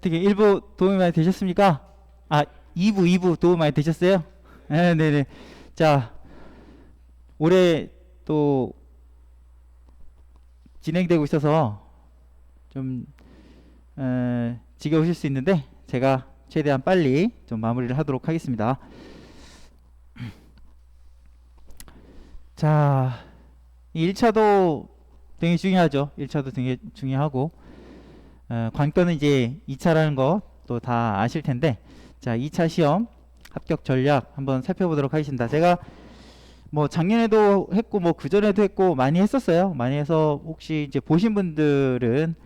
어떻게 1부 도움이 많이 되셨습니까? 아, 2부 도움 많이 되셨어요? 네네. 자, 올해 또 진행되고 있어서 좀 지겨우실 수 있는데 제가 최대한 빨리 좀 마무리를 하도록 하겠습니다. 자, 1차도 되게 중요하죠. 1차도 되게 중요하고 관건은 이제 2차라는 거 또 다 아실 텐데, 자, 2차 시험 합격 전략 한번 살펴보도록 하겠습니다. 제가 뭐 작년에도 했고 뭐 그전에도 했고 많이 했었어요. 많이 해서 혹시 이제 보신 분들은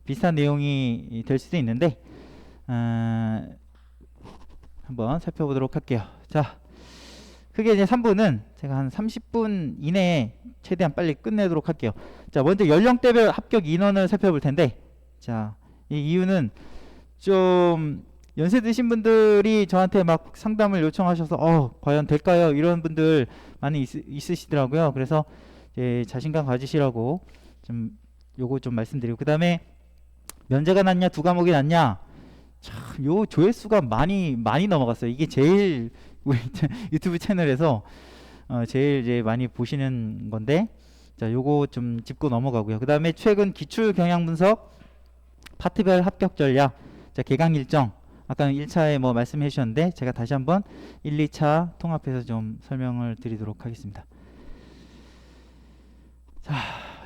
비슷한 내용이 될 수도 있는데 한번 살펴보도록 할게요. 자, 크게 이제 3부는 제가 한 30분 이내에 최대한 빨리 끝내도록 할게요. 자, 먼저 연령대별 합격 인원을 살펴볼 텐데, 자, 이 이유는 좀 연세 드신 분들이 저한테 막 상담을 요청하셔서 과연 될까요? 이런 분들 많이 있으시더라고요. 그래서 이제 자신감 가지시라고 좀 요거 좀 말씀드리고, 그 다음에 면제가 낫냐 두 과목이 낫냐, 참 요 조회수가 많이 넘어갔어요. 이게 제일 우리 유튜브 채널에서 제일 이제 많이 보시는 건데, 자, 요거 좀 짚고 넘어가고요. 그 다음에 최근 기출 경향 분석 파트별 합격 전략, 자, 개강 일정 아까 1차에 뭐 말씀해 주셨는데 제가 다시 한번 1, 2차 통합해서 좀 설명을 드리도록 하겠습니다. 자,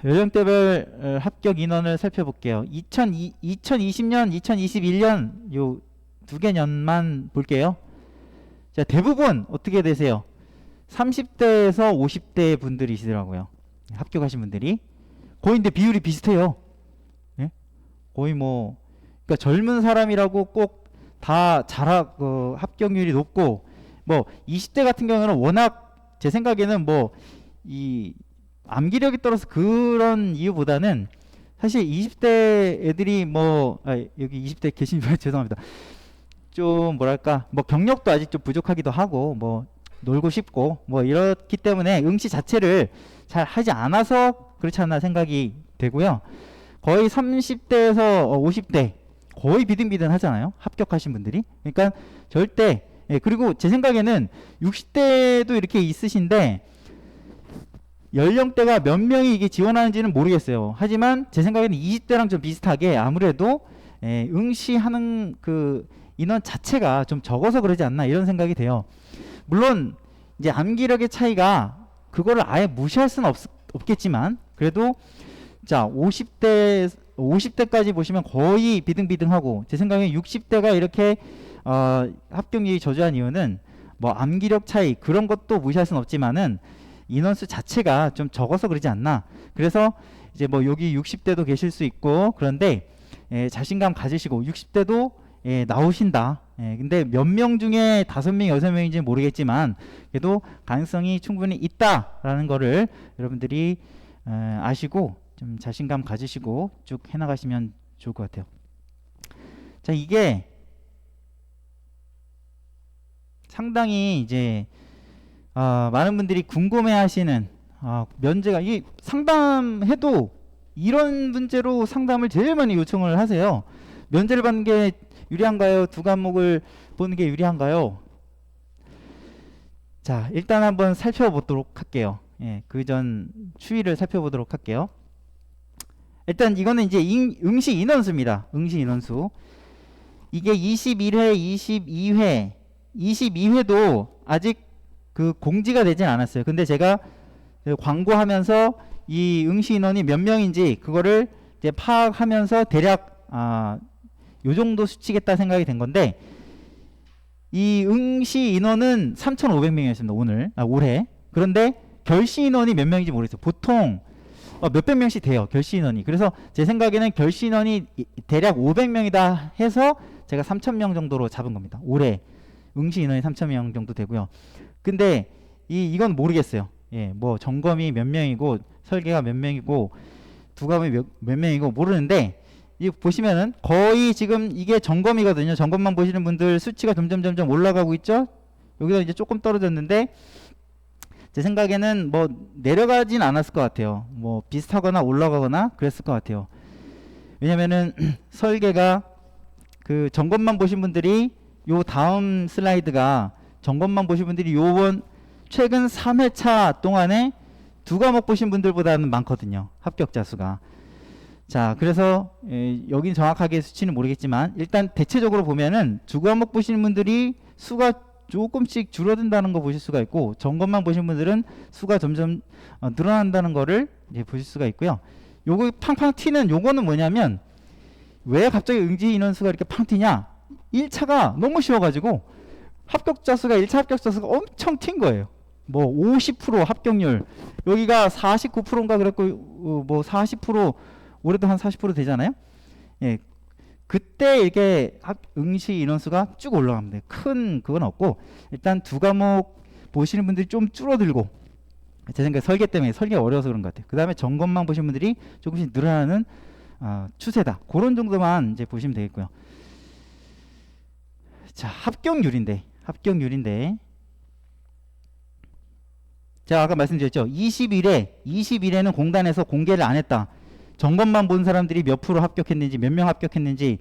연령대별 합격 인원을 살펴볼게요. 2020년, 2021년 요 두 개 년만 볼게요. 자, 대부분 어떻게 되세요? 30대에서 50대 분들이시더라고요. 합격하신 분들이 거의 근데 비율이 비슷해요. 예? 거의 뭐 그러니까 젊은 사람이라고 꼭 다 합격률이 높고, 뭐 20대 같은 경우는 워낙 제 생각에는 뭐 이 암기력이 떨어서 그런 이유보다는 사실 20대 애들이 여기 20대 계시면 죄송합니다. 좀 뭐랄까 뭐 경력도 아직 좀 부족하기도 하고 뭐 놀고 싶고 뭐 이렇기 때문에 응시 자체를 잘 하지 않아서 그렇지 않나 생각이 되고요. 거의 30대에서 50대 거의 비등비등 하잖아요. 합격하신 분들이. 그러니까 절대 그리고 제 생각에는 60대도 이렇게 있으신데 연령대가 몇 명이 이게 지원하는지는 모르겠어요. 하지만 제 생각에는 20대랑 좀 비슷하게 아무래도 응시하는 그 인원 자체가 좀 적어서 그러지 않나 이런 생각이 돼요. 물론 이제 암기력의 차이가 그거를 아예 무시할 수는 없겠지만 그래도 자 50대까지 보시면 거의 비등비등하고, 제 생각에 60대가 이렇게 합격률이 저조한 이유는 뭐 암기력 차이 그런 것도 무시할 수는 없지만은 인원수 자체가 좀 적어서 그러지 않나. 그래서 이제 뭐 여기 60대도 계실 수 있고 그런데 자신감 가지시고 60대도 나오신다. 근데 몇 명 중에 5명, 6명인지는 모르겠지만 그래도 가능성이 충분히 있다라는 거를 여러분들이 아시고 좀 자신감 가지시고 쭉 해나가시면 좋을 것 같아요. 자, 이게 상당히 이제 많은 분들이 궁금해하시는 면제가 이 상담해도 이런 문제로 상담을 제일 많이 요청을 하세요. 면제를 받는 게 유리한가요? 두 과목을 보는 게 유리한가요? 자, 일단 한번 살펴보도록 할게요. 그 전 추이를 살펴보도록 할게요. 일단 이거는 이제 응시 인원수입니다. 응시 인원수. 이게 21회, 22회, 22회도 아직 그 공지가 되진 않았어요. 근데 제가 광고하면서 이 응시 인원이 몇 명인지 그거를 이제 파악하면서 대략 요 정도 수치겠다 생각이 된 건데, 이 응시 인원은 3,500명이었습니다. 올해. 그런데 결시 인원이 몇 명인지 모르겠어요. 보통 몇백 명씩 돼요. 결시 인원이. 그래서 제 생각에는 결시 인원이 대략 500명이다 해서 제가 3,000명 정도로 잡은 겁니다. 올해 응시 인원이 3,000명 정도 되고요. 근데 이건 모르겠어요. 뭐 점검이 몇 명이고 설계가 몇 명이고 두 과목이 몇 명이고 모르는데, 이 보시면은 거의 지금 이게 점검이거든요. 점검만 보시는 분들 수치가 점점 올라가고 있죠. 여기서 이제 조금 떨어졌는데 제 생각에는 뭐 내려가진 않았을 것 같아요. 뭐 비슷하거나 올라가거나 그랬을 것 같아요. 왜냐면은 설계가 그 점검만 보신 분들이 요 다음 슬라이드가 점검만 보신 분들이 요번 최근 3회차 동안에 두 과목 보신 분들보다는 많거든요. 합격자 수가. 자, 그래서 여긴 정확하게 수치는 모르겠지만 일단 대체적으로 보면은 두 과목 보시는 분들이 수가 조금씩 줄어든다는 거 보실 수가 있고, 점검만 보신 분들은 수가 점점 늘어난다는 거를 이제 보실 수가 있고요. 요거 팡팡 튀는 요거는 뭐냐면 왜 갑자기 응시 인원수가 이렇게 팡 튀냐? 1차가 너무 쉬워가지고 합격자 수가 1차 합격자 수가 엄청 튄 거예요. 뭐 50% 합격률, 여기가 49%인가 그랬고 뭐 40%, 올해도 한 40% 되잖아요. 예, 그때 이게 응시 인원수가 쭉 올라갑니다. 큰 그건 없고 일단 두 과목 보시는 분들이 좀 줄어들고, 제 생각에 설계 때문에 설계가 어려워서 그런 것 같아요. 그 다음에 점검만 보시는 분들이 조금씩 늘어나는 추세다. 그런 정도만 이제 보시면 되겠고요. 자, 합격률인데 제가 아까 말씀드렸죠. 20일에는 공단에서 공개를 안 했다. 점검만 본 사람들이 몇 프로 합격했는지, 몇 명 합격했는지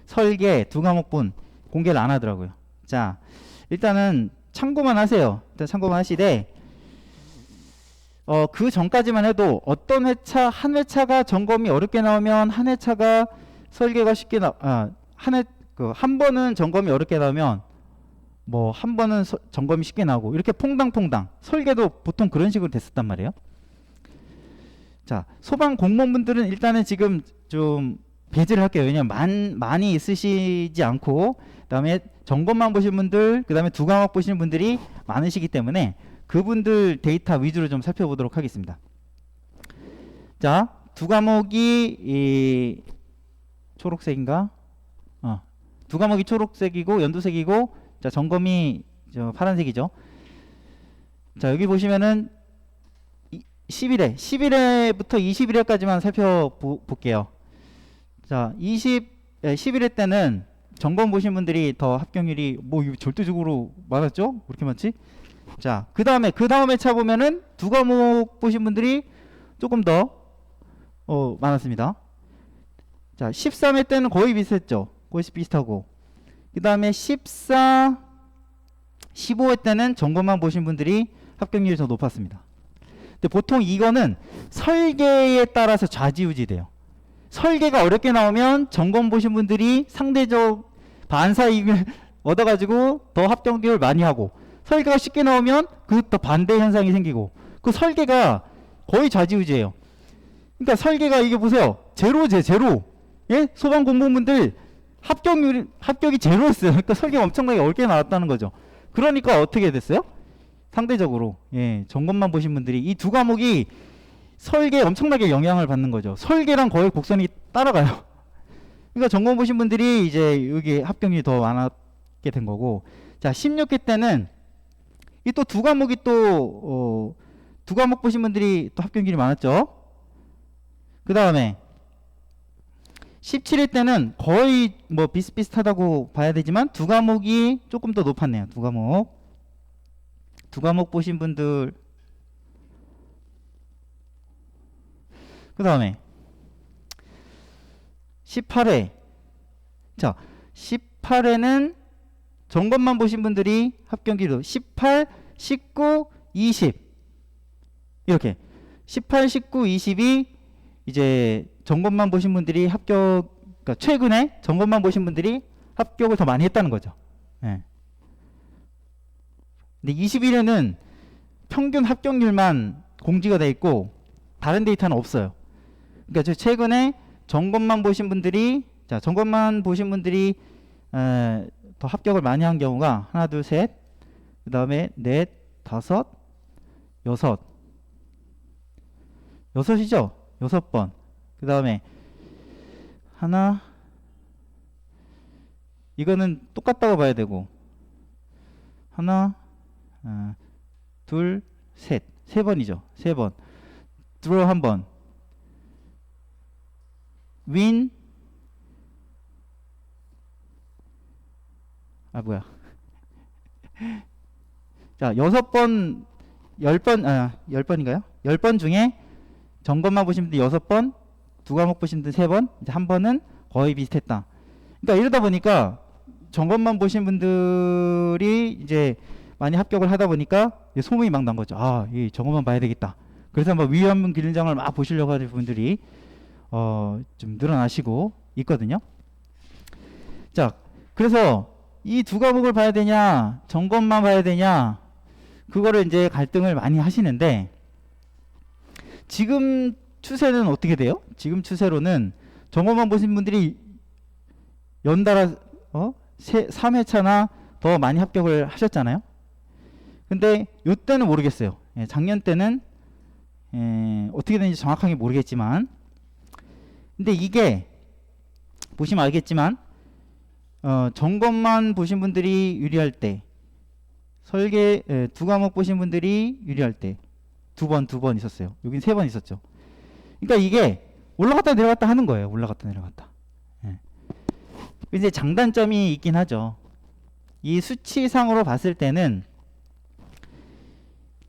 설계 두 과목분 공개를 안 하더라고요. 자, 일단은 참고만 하세요. 일단 참고만 하시되 그 전까지만 해도 어떤 회차, 한 회차가 점검이 어렵게 나오면 한 회차가 설계가 쉽게 한 번은 점검이 어렵게 나오면 뭐 한 번은 점검이 쉽게 나오고, 이렇게 퐁당퐁당 설계도 보통 그런 식으로 됐었단 말이에요. 자, 소방 공무원분들은 일단은 지금 좀 배제를 할게요. 왜냐면 많이 있으시지 않고, 그 다음에 점검만 보신 분들, 그 다음에 두 과목 보시는 분들이 많으시기 때문에 그분들 데이터 위주로 좀 살펴보도록 하겠습니다. 자, 두 과목이 이 초록색인가? 두 과목이 초록색이고 연두색이고, 자, 점검이 저 파란색이죠. 자, 여기 보시면은 11회부터 21회까지만 살펴볼게요. 자, 11회 때는 점검 보신 분들이 더 합격률이 뭐 절대적으로 많았죠? 그렇게 많지? 자, 그 다음 회차 보면은 두 과목 보신 분들이 조금 더 많았습니다. 자, 13회 때는 거의 비슷했죠? 거의 비슷하고, 그 다음에 15회 때는 점검만 보신 분들이 합격률이 더 높았습니다. 근데 보통 이거는 설계에 따라서 좌지우지돼요. 설계가 어렵게 나오면 점검 보신 분들이 상대적 반사이익을 얻어가지고 더 합격률을 많이 하고, 설계가 쉽게 나오면 그 더 반대 현상이 생기고, 그 설계가 거의 좌지우지예요. 그러니까 설계가 이게 보세요. 제로. 예? 소방 공무원분들 합격이 제로였어요. 그러니까 설계가 엄청나게 어렵게 나왔다는 거죠. 그러니까 어떻게 됐어요? 상대적으로 점검만 보신 분들이 이 두 과목이 설계에 엄청나게 영향을 받는 거죠. 설계랑 거의 곡선이 따라가요. 그러니까 점검 보신 분들이 이제 여기 합격률이 더 많았게 된 거고, 자, 16회 때는 이 또 두 과목이 또 두 과목 보신 분들이 또 합격률이 많았죠. 그 다음에 17회 때는 거의 뭐 비슷비슷하다고 봐야 되지만 두 과목이 조금 더 높았네요. 두 과목 보신 분들. 그 다음에 18회. 자, 18회는 점검만 보신 분들이 합격률이 18, 19, 20 이렇게 18, 19, 20이 이제 점검만 보신 분들이 그러니까 최근에 점검만 보신 분들이 합격을 더 많이 했다는 거죠. 예. 근데 21회는 평균 합격률만 공지가 돼 있고 다른 데이터는 없어요. 그러니까 최근에 점검만 보신 분들이 더 합격을 많이 한 경우가 하나, 둘, 셋, 그 다음에 넷, 다섯, 여섯이죠? 6번. 그 다음에 하나, 이거는 똑같다고 봐야 되고, 하나, 둘, 셋, 3번이죠. 3번. 드로우 1번. 윈, 뭐야. 자, 6번, 10번인가요? 10번 중에 점검만 보신 분들 6번, 두 과목 보신 분들 3번, 이제 한 번은 거의 비슷했다. 그러니까 이러다 보니까 점검만 보신 분들이 이제 많이 합격을 하다 보니까 소문이 막 난 거죠. 아, 이 점검만 봐야 되겠다. 그래서 막 위안문 기능장을 막 보시려고 하는 분들이 좀 늘어나시고 있거든요. 자, 그래서 이 두 과목을 봐야 되냐, 점검만 봐야 되냐, 그거를 이제 갈등을 많이 하시는데, 지금 추세는 어떻게 돼요? 지금 추세로는 점검만 보신 분들이 연달아 3회차나 더 많이 합격을 하셨잖아요. 근데 요때는 모르겠어요. 예, 작년 때는 어떻게 되는지 정확하게 모르겠지만, 근데 이게 보시면 알겠지만 점검만 보신 분들이 유리할 때, 설계 두 과목 보신 분들이 유리할 때 두 번 있었어요. 여긴 3번 있었죠. 그러니까 이게 올라갔다 내려갔다 하는 거예요. 올라갔다 내려갔다. 예. 이제 장단점이 있긴 하죠. 이 수치상으로 봤을 때는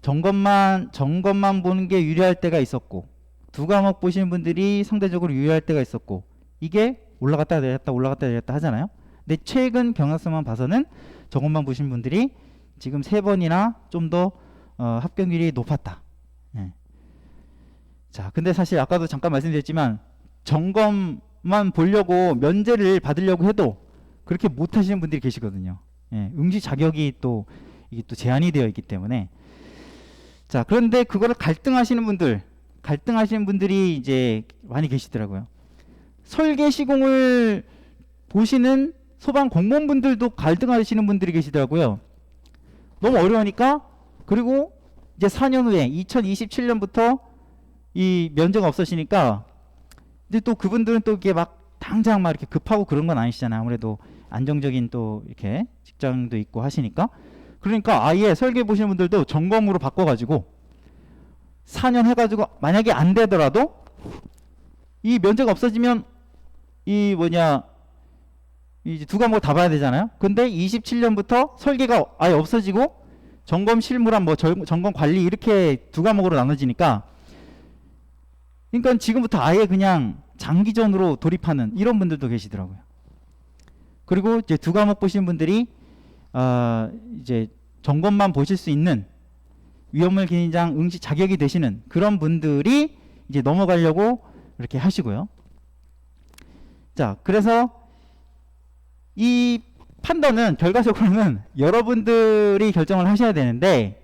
점검만 보는 게 유리할 때가 있었고, 두 과목 보시는 분들이 상대적으로 유리할 때가 있었고, 이게 올라갔다 내렸다 하잖아요. 근데 최근 경향성만 봐서는 점검만 보신 분들이 지금 3번이나 좀 더 합격률이 높았다. 예. 자, 근데 사실 아까도 잠깐 말씀드렸지만 점검만 보려고 면제를 받으려고 해도 그렇게 못 하시는 분들이 계시거든요. 예. 응시 자격이 또 이게 또 제한이 되어 있기 때문에. 자, 그런데 그거를 갈등하시는 분들이 이제 많이 계시더라고요. 설계 시공을 보시는 소방 공무원분들도 갈등하시는 분들이 계시더라고요. 너무 어려우니까. 그리고 이제 4년 후에 2027년부터 이 면제가 없어지니까 이제 또 그분들은 또 이게 막 당장 막 이렇게 급하고 그런 건 아니시잖아요. 아무래도 안정적인 또 이렇게 직장도 있고 하시니까. 그러니까 아예 설계 보시는 분들도 점검으로 바꿔가지고 4년 해가지고 만약에 안 되더라도 이 면제가 없어지면 이 이제 두 과목 다 봐야 되잖아요. 근데 27년부터 설계가 아예 없어지고 점검 실무랑 점검 관리 이렇게 두 과목으로 나눠지니까, 그러니까 지금부터 아예 그냥 장기전으로 돌입하는 이런 분들도 계시더라고요. 그리고 이제 두 과목 보시는 분들이 이제 점검만 보실 수 있는 위험물 기능장 응시 자격이 되시는 그런 분들이 이제 넘어가려고 이렇게 하시고요. 자, 그래서 이 판단은 결과적으로는 여러분들이 결정을 하셔야 되는데,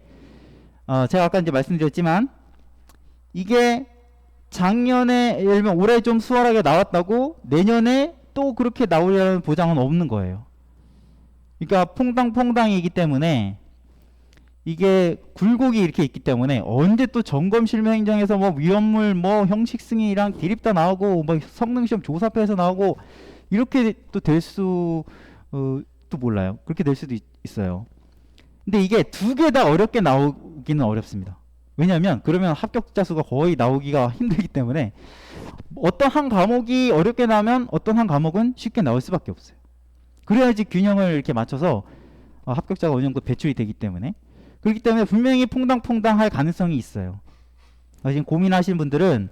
제가 아까 이제 말씀드렸지만 이게 작년에 예를 들면 올해 좀 수월하게 나왔다고 내년에 또 그렇게 나오려는 보장은 없는 거예요. 그러니까 퐁당퐁당이기 때문에, 이게 굴곡이 이렇게 있기 때문에 언제 또 점검 실무 행정에서 뭐 위험물 형식 승인이랑 디립다 나오고 뭐 성능 시험 조사표에서 나오고 이렇게 또 될 수 또 몰라요. 그렇게 될 수도 있어요. 근데 이게 두 개 다 어렵게 나오기는 어렵습니다. 왜냐하면 그러면 합격자 수가 거의 나오기가 힘들기 때문에 어떤 한 과목이 어렵게 나오면 어떤 한 과목은 쉽게 나올 수밖에 없어요. 그래야지 균형을 이렇게 맞춰서 합격자가 어느 정도 배출이 되기 때문에. 그렇기 때문에 분명히 퐁당퐁당 할 가능성이 있어요. 지금 고민하시는 분들은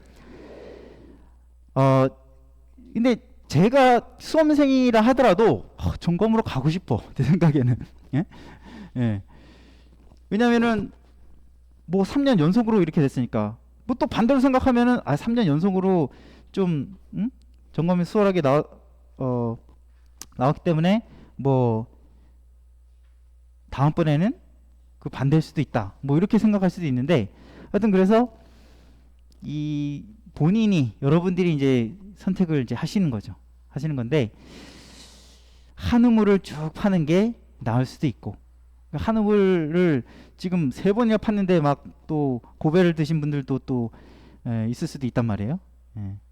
근데 제가 수험생이라 하더라도 점검으로 가고 싶어. 제 생각에는. 예? 예. 왜냐면은 뭐 3년 연속으로 이렇게 됐으니까, 뭐 또 반대로 생각하면은 3년 연속으로 좀 점검이 수월하게 나왔기 때문에 뭐 다음번에는 그 반대일 수도 있다. 뭐 이렇게 생각할 수도 있는데, 하여튼 그래서 이 본인이 여러분들이 이제 선택을 이제 하시는 거죠. 하시는 건데, 한우물을 쭉 파는 게 나을 수도 있고, 한우물을 지금 3번이나 팠는데 막 또 고배를 드신 분들도 또 있을 수도 있단 말이에요.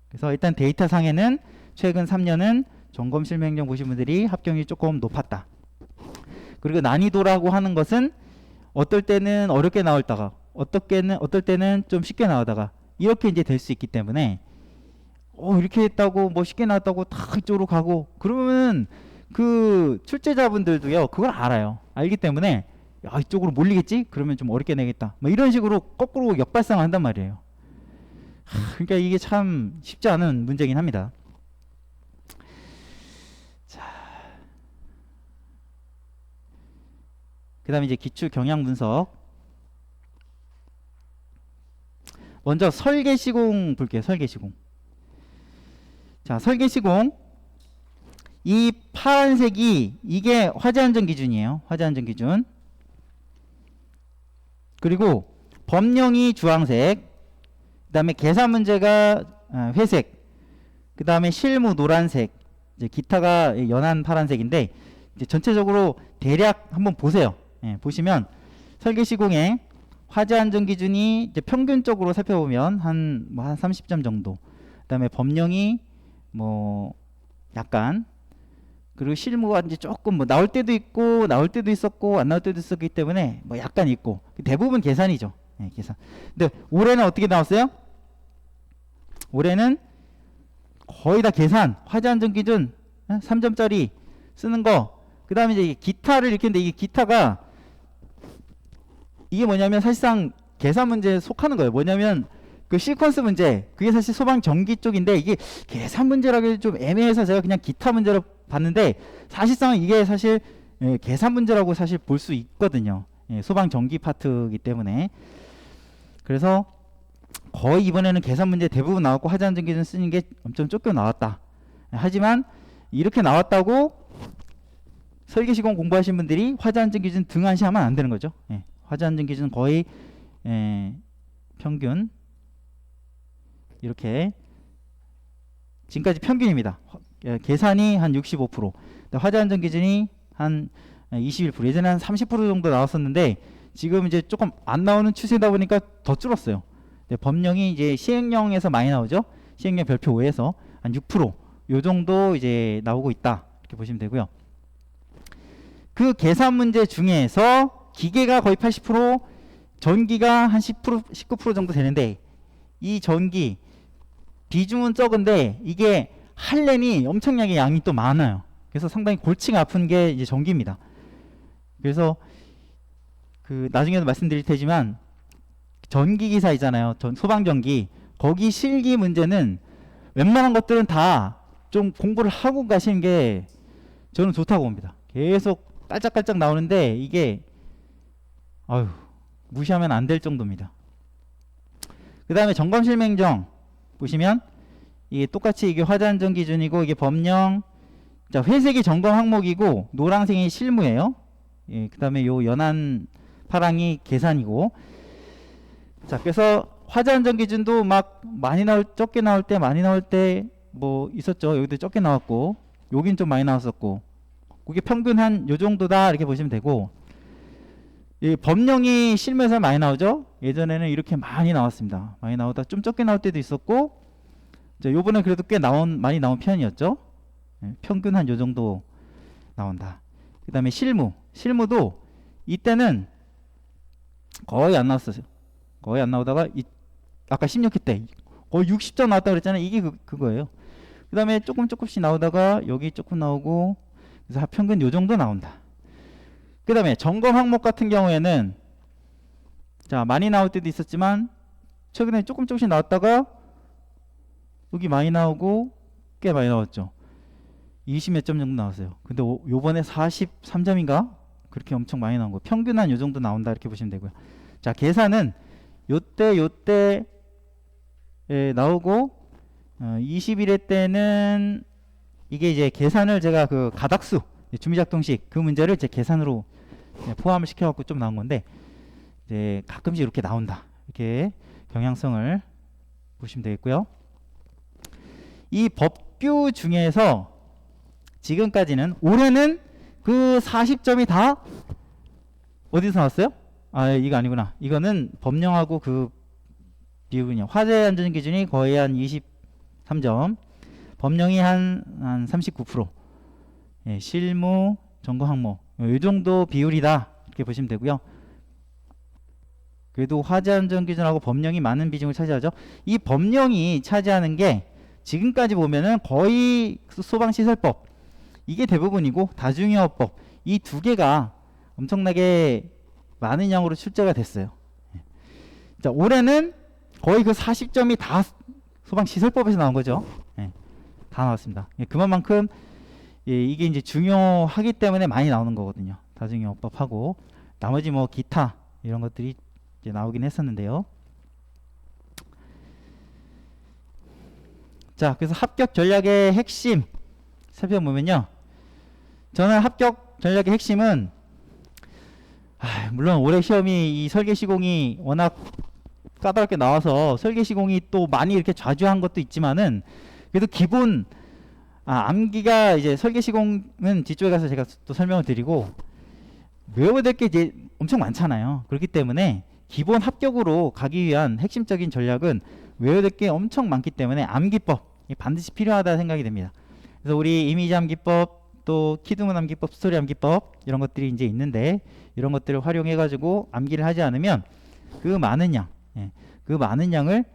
그래서 일단 데이터 상에는 최근 3년은 점검 실무 행정 보신 분들이 합격률이 조금 높았다. 그리고 난이도라고 하는 것은 어떨 때는 어렵게 나올다가 어떨 때는 좀 쉽게 나오다가 이렇게 이제 될 수 있기 때문에 이렇게 했다고 뭐 쉽게 나왔다고 다 이쪽으로 가고 그러면 그 출제자분들도요 그걸 알기 때문에 이쪽으로 몰리겠지? 그러면 좀 어렵게 내겠다. 뭐 이런 식으로 거꾸로 역발상을 한단 말이에요. 그러니까 이게 참 쉽지 않은 문제긴 합니다. 자, 그 다음에 이제 기출 경향 분석. 먼저 설계 시공 볼게요. 설계 시공. 자, 설계 시공. 이 파란색이 이게 화재 안전 기준이에요. 화재 안전 기준. 그리고 법령이 주황색. 그 다음에 계산 문제가 회색. 그 다음에 실무 노란색. 이제 기타가 연한 파란색인데 이제 전체적으로 대략 한번 보세요. 예, 보시면 설계 시공에 화재 안전 기준이 이제 평균적으로 살펴보면 한 30점 정도. 그다음에 법령이 뭐 약간, 그리고 실무가 이제 조금 뭐 나올 때도 있고 나올 때도 있었고 안 나올 때도 있었기 때문에 뭐 약간 있고 대부분 계산이죠. 예, 계산. 근데 올해는 어떻게 나왔어요? 올해는 거의 다 계산, 화재 안전 기준 3점짜리 쓰는 거. 그다음에 이제 기타를 이렇게 했는데 이게 기타가 이게 뭐냐면 사실상 계산 문제에 속하는 거예요. 뭐냐면 그 시퀀스 문제, 그게 사실 소방 전기 쪽인데 이게 계산 문제라기 좀 애매해서 제가 그냥 기타 문제로 봤는데 사실상 이게 사실 계산 문제라고 사실 볼 수 있거든요. 소방 전기 파트이기 때문에. 그래서 거의 이번에는 계산 문제 대부분 나왔고 화재 안전 기준 쓰는 게 엄청 쫓겨 나왔다. 하지만 이렇게 나왔다고 설계 시공 공부하신 분들이 화재 안전 기준 등한시하면 안 되는 거죠. 화재 안전 기준 거의 평균 이렇게 지금까지 평균입니다. 계산이 한 65%, 화재 안전 기준이 한 21%. 예전에 한 30% 정도 나왔었는데 지금 이제 조금 안 나오는 추세다 보니까 더 줄었어요. 법령이 이제 시행령에서 많이 나오죠. 시행령 별표 5에서 한 6%, 요 정도 이제 나오고 있다. 이렇게 보시면 되고요. 그 계산 문제 중에서 기계가 거의 80%, 전기가 한 10%, 19% 정도 되는데 이 전기 비중은 적은데 이게 할렘이 엄청나게 양이 또 많아요. 그래서 상당히 골치가 아픈 게 이제 전기입니다. 그래서 그 나중에도 말씀드릴 테지만 전기기사이잖아요. 소방전기. 거기 실기 문제는 웬만한 것들은 다 좀 공부를 하고 가시는 게 저는 좋다고 봅니다. 계속 깔짝깔짝 나오는데 이게 무시하면 안 될 정도입니다. 그 다음에 점검실명정 보시면 이게 똑같이 이게 화재 안전 기준이고 이게 법령. 자, 회색이 점검 항목이고 노란색이 실무예요. 그 다음에 요 연한 파랑이 계산이고. 자, 그래서 화재 안전 기준도 막 많이 나올, 적게 나올 때, 많이 나올 때 뭐 있었죠. 여기도 적게 나왔고, 여긴 좀 많이 나왔었고, 그게 평균 한 요 정도다 이렇게 보시면 되고. 이 법령이 실무에서 많이 나오죠. 예전에는 이렇게 많이 나왔습니다. 많이 나오다 좀 적게 나올 때도 있었고, 이제 요번에 그래도 꽤 많이 나온 편이었죠. 평균 한 요 정도 나온다. 그 다음에 실무도 이때는 거의 안 나왔었어요. 거의 안 나오다가 아까 16회 때 거의 60점 나왔다고 그랬잖아요. 이게 그거예요. 그 다음에 조금씩 나오다가 여기 조금 나오고, 그래서 평균 요 정도 나온다. 그 다음에 점검 항목 같은 경우에는 자, 많이 나올 때도 있었지만 최근에 조금씩 나왔다가 여기 많이 나오고 꽤 많이 나왔죠. 20몇 점 정도 나왔어요. 근데 요번에 43점인가? 그렇게 엄청 많이 나온 거. 평균 한 요 정도 나온다 이렇게 보시면 되고요. 자, 계산은 요때 나오고 21회 때는 이게 이제 계산을 제가 그 가닥수 주미작동식 그 문제를 제 계산으로 포함을 시켜갖고 좀 나온 건데 이제 가끔씩 이렇게 나온다. 이렇게 경향성을 보시면 되겠고요. 이 법규 중에서 지금까지는 올해는 그 40점이 다 어디서 나왔어요? 이거 아니구나. 이거는 법령하고 그 비율은요. 화재 안전 기준이 거의 한 23점, 법령이 한 39%, 실무, 점검 항목 이 정도 비율이다 이렇게 보시면 되고요. 그래도 화재 안전 기준하고 법령이 많은 비중을 차지하죠. 이 법령이 차지하는 게 지금까지 보면은 거의 소방시설법 이게 대부분이고 다중이업법 이 두 개가 엄청나게 많은 양으로 출제가 됐어요. 자, 올해는 거의 그 40점이 다 소방시설법에서 나온 거죠. 다 나왔습니다. 그만큼 이게 이제 중요하기 때문에 많이 나오는 거거든요. 다중이업법하고 나머지 뭐 기타 이런 것들이 이제 나오긴 했었는데요. 자, 그래서 합격 전략의 핵심 살펴보면요. 저는 합격 전략의 핵심은 물론 올해 시험이 이 설계 시공이 워낙 까다롭게 나와서 설계 시공이 또 많이 이렇게 좌주한 것도 있지만은 그래도 기본 암기가 이제 설계 시공은 뒤쪽에 가서 제가 또 설명을 드리고 외워야 될 게 이제 엄청 많잖아요. 그렇기 때문에 기본 합격으로 가기 위한 핵심적인 전략은 외워야 될 게 엄청 많기 때문에 암기법 반드시 필요하다 생각이 됩니다. 그래서 우리 이미지 암기법 또 키드문 암기법, 스토리 암기법 이런 것들이 이제 있는데 이런 것들을 활용해 가지고 암기를 하지 않으면 그 많은 양을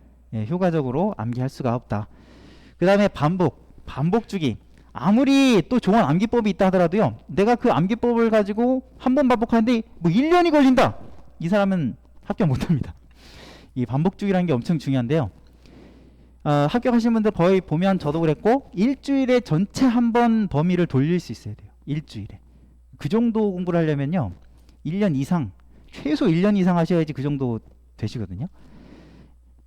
효과적으로 암기할 수가 없다. 그 다음에 반복 주기. 아무리 또 좋은 암기법이 있다 하더라도요, 내가 그 암기법을 가지고 한 번 반복하는데 뭐 1년이 걸린다, 이 사람은 합격 못합니다. 이 반복 주기라는 게 엄청 중요한데요. 합격하신 분들 거의 보면 저도 그랬고 일주일에 전체 한 번 범위를 돌릴 수 있어야 돼요. 일주일에. 그 정도 공부를 하려면요 1년 이상, 최소 1년 이상 하셔야지 그 정도 되시거든요.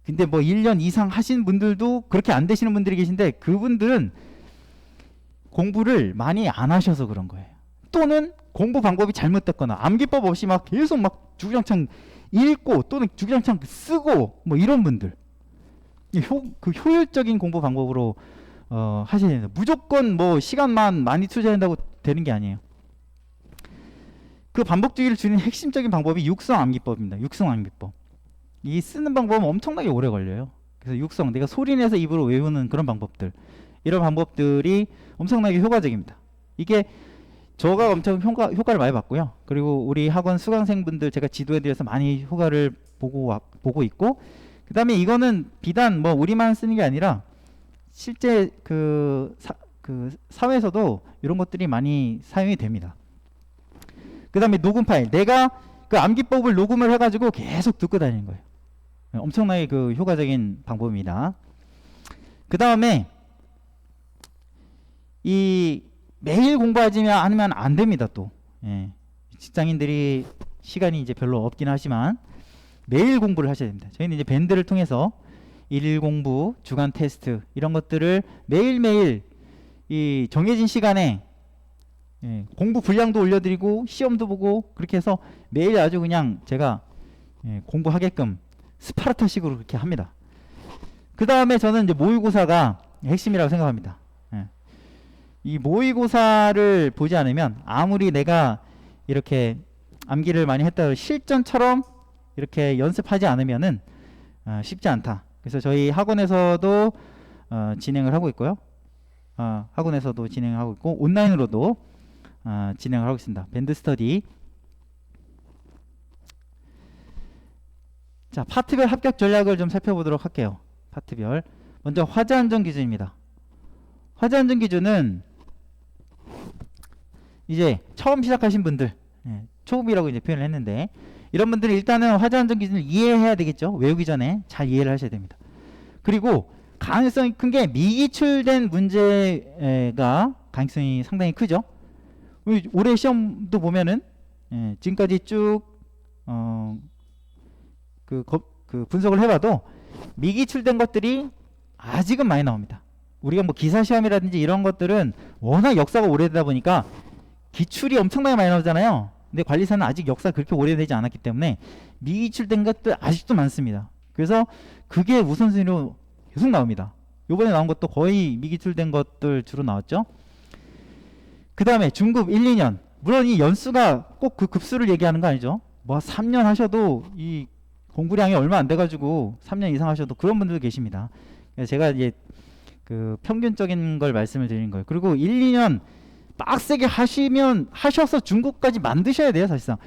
근데 뭐 1년 이상 하신 분들도 그렇게 안 되시는 분들이 계신데 그분들은 공부를 많이 안 하셔서 그런 거예요. 또는 공부 방법이 잘못됐거나 암기법 없이 막 계속 막 주구장창 읽고 또는 주구장창 쓰고 뭐 이런 분들, 그 효율적인 공부 방법으로 하셔야 됩니다. 무조건 뭐 시간만 많이 투자한다고 되는 게 아니에요. 그 반복주기를 주는 핵심적인 방법이 육성 암기법입니다. 육성 암기법. 이 쓰는 방법은 엄청나게 오래 걸려요. 그래서 육성, 내가 소리내서 입으로 외우는 그런 방법들, 이런 방법들이 엄청나게 효과적입니다. 이게 저가 엄청 효과를 많이 봤고요. 그리고 우리 학원 수강생분들 제가 지도해드려서 많이 효과를 보고 있고, 그 다음에 이거는 비단 뭐 우리만 쓰는 게 아니라 실제 그 사회에서도 이런 것들이 많이 사용이 됩니다. 그 다음에 녹음 파일, 내가 그 암기법을 녹음을 해가지고 계속 듣고 다니는 거예요. 엄청나게 그 효과적인 방법입니다. 그 다음에 이 매일 공부하지 않으면 안 됩니다. 또 직장인들이 시간이 이제 별로 없긴 하지만 매일 공부를 하셔야 됩니다. 저희는 이제 밴드를 통해서 일일 공부, 주간 테스트 이런 것들을 매일매일 이 정해진 시간에 공부 분량도 올려드리고 시험도 보고 그렇게 해서 매일 아주 그냥 제가 공부하게끔 스파르타식으로 그렇게 합니다. 그 다음에 저는 이제 모의고사가 핵심이라고 생각합니다. 이 모의고사를 보지 않으면 아무리 내가 이렇게 암기를 많이 했다 실전처럼 이렇게 연습하지 않으면은 쉽지 않다. 그래서 저희 학원에서도 진행을 하고 있고요. 학원에서도 진행을 하고 있고 온라인으로도 진행을 하고 있습니다. 밴드 스터디. 자, 파트별 합격 전략을 좀 살펴보도록 할게요. 파트별. 먼저 화제 안정 기준입니다. 화제 안정 기준은 이제 처음 시작하신 분들, 초급이라고 이제 표현을 했는데 이런 분들은 일단은 화제 안정 기준을 이해해야 되겠죠. 외우기 전에 잘 이해를 하셔야 됩니다. 그리고 가능성이 큰 게 미기출된 문제가 가능성이 상당히 크죠. 올해 시험도 보면은 지금까지 쭉 그 분석을 해봐도 미기출된 것들이 아직은 많이 나옵니다. 우리가 뭐 기사 시험이라든지 이런 것들은 워낙 역사가 오래되다 보니까 기출이 엄청나게 많이 나오잖아요. 근데 관리사는 아직 역사가 그렇게 오래되지 않았기 때문에 미기출된 것들 아직도 많습니다. 그래서 그게 우선순위로 계속 나옵니다. 요번에 나온 것도 거의 미기출된 것들 주로 나왔죠. 그 다음에 중급 1, 2년. 물론 이 연수가 꼭 그 급수를 얘기하는 거 아니죠. 뭐 3년 하셔도 이 공부량이 얼마 안 돼가지고 3년 이상 하셔도 그런 분들도 계십니다. 제가 이제 그 평균적인 걸 말씀을 드리는 거예요. 그리고 1, 2년 빡세게 하셔서 중급까지 만드셔야 돼요. 사실상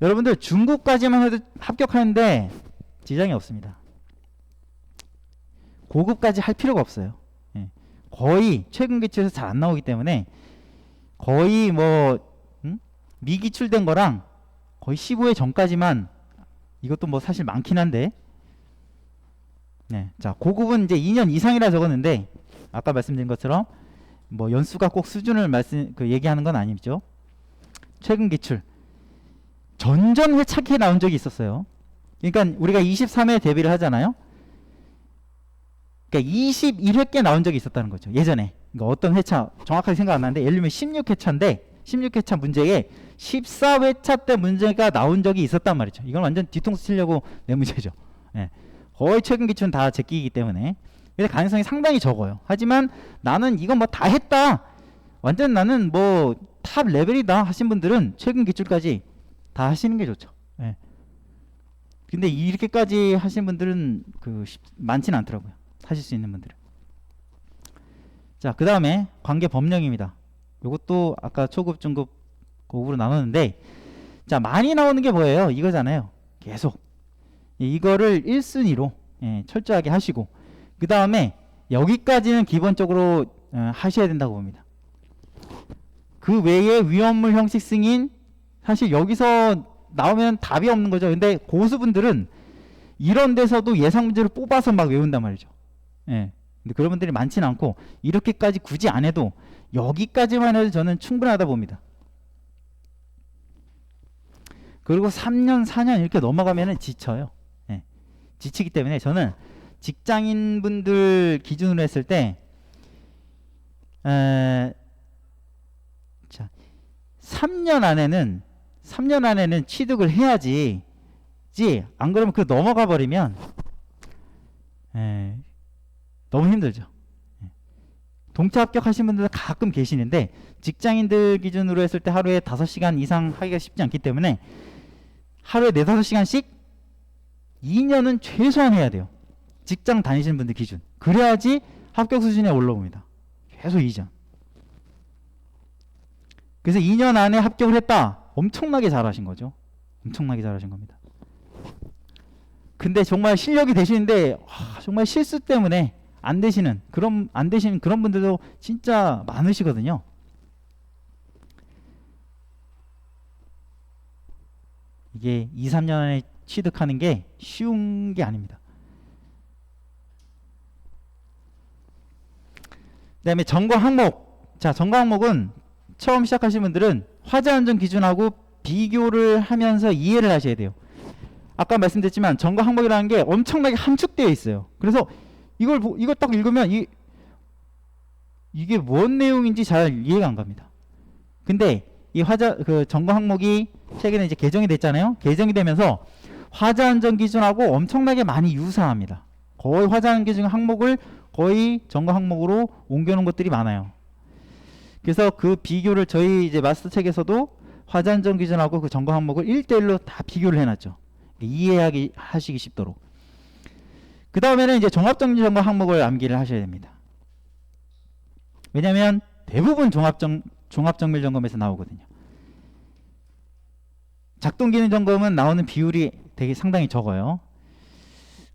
여러분들 중급까지만 해도 합격하는데 지장이 없습니다. 고급까지 할 필요가 없어요. 거의 최근 기출에서 잘 안 나오기 때문에 거의 뭐 미기출된 거랑 거의 15회 전까지만, 이것도 뭐 사실 많긴 한데, 자, 고급은 이제 2년 이상이라 적었는데 아까 말씀드린 것처럼 뭐 연수가 꼭 수준을 얘기하는 건 아니죠. 최근 기출 전전 회차기에 나온 적이 있었어요. 그러니까 우리가 23회 대비를 하잖아요. 그러니까 21회께 나온 적이 있었다는 거죠. 예전에. 그러니까 어떤 회차 정확하게 생각 안 나는데 예를 들면 16회차인데 16회차 문제에 14회차 때 문제가 나온 적이 있었단 말이죠. 이건 완전 뒤통수 치려고 내 문제죠. 예. 거의 최근 기출은 다 제끼기 때문에. 그래서 가능성이 상당히 적어요. 하지만 나는 이건 뭐 다 했다. 완전 나는 뭐 탑 레벨이다 하신 분들은 최근 기출까지 다 하시는 게 좋죠. 예. 근데 이렇게까지 하신 분들은 많지는 않더라고요. 하실 수 있는 분들은. 자, 그 다음에 관계 법령입니다. 요것도 아까 초급, 중급, 고급으로 나눴는데, 자, 많이 나오는 게 뭐예요? 이거잖아요. 계속 이거를 1순위로 철저하게 하시고, 그 다음에 여기까지는 기본적으로 하셔야 된다고 봅니다. 그 외에 위험물 형식 승인, 사실 여기서 나오면 답이 없는 거죠. 근데 고수분들은 이런 데서도 예상 문제를 뽑아서 막 외운단 말이죠. 예. 근데 그런 분들이 많지는 않고 이렇게까지 굳이 안 해도 여기까지만 해도 저는 충분하다 봅니다. 그리고 3년, 4년 이렇게 넘어가면은 지쳐요. 예. 지치기 때문에 저는 직장인분들 기준으로 했을 때 자, 3년 안에는 취득을 해야지. 안 그러면 넘어가 버리면 너무 힘들죠. 동차 합격하신 분들도 가끔 계시는데 직장인들 기준으로 했을 때 하루에 5시간 이상 하기가 쉽지 않기 때문에 하루에 4, 5시간씩 2년은 최소한 해야 돼요. 직장 다니시는 분들 기준. 그래야지 합격 수준에 올라옵니다. 계속 2년. 그래서 2년 안에 합격을 했다. 엄청나게 잘하신 거죠. 엄청나게 잘하신 겁니다. 근데 정말 실력이 되시는데 정말 실수 때문에 안 되시는 그런 분들도 진짜 많으시거든요. 이게 2, 3년 안에 취득하는 게 쉬운 게 아닙니다. 그 다음에 전공 항목. 자, 전공 항목은 처음 시작하시는 분들은 화재안전 기준하고 비교를 하면서 이해를 하셔야 돼요. 아까 말씀드렸지만 전공 항목이라는 게 엄청나게 함축되어 있어요. 그래서 이걸 딱 읽으면 이게 뭔 내용인지 잘 이해가 안 갑니다. 근데 이 전공 항목이 최근에 이제 개정이 됐잖아요. 개정이 되면서 화재안전 기준하고 엄청나게 많이 유사합니다. 거의 화재안전 기준 항목을 거의 전공 항목으로 옮겨놓은 것들이 많아요. 그래서 그 비교를 저희 이제 마스터 책에서도 화재안전 기준하고 그 전공 항목을 1대1로 다 비교를 해놨죠. 하시기 쉽도록. 그 다음에는 이제 종합정밀 전공 항목을 암기를 하셔야 됩니다. 왜냐하면 대부분 종합정밀 점검에서 나오거든요. 작동기능 점검은 나오는 비율이 되게 상당히 적어요.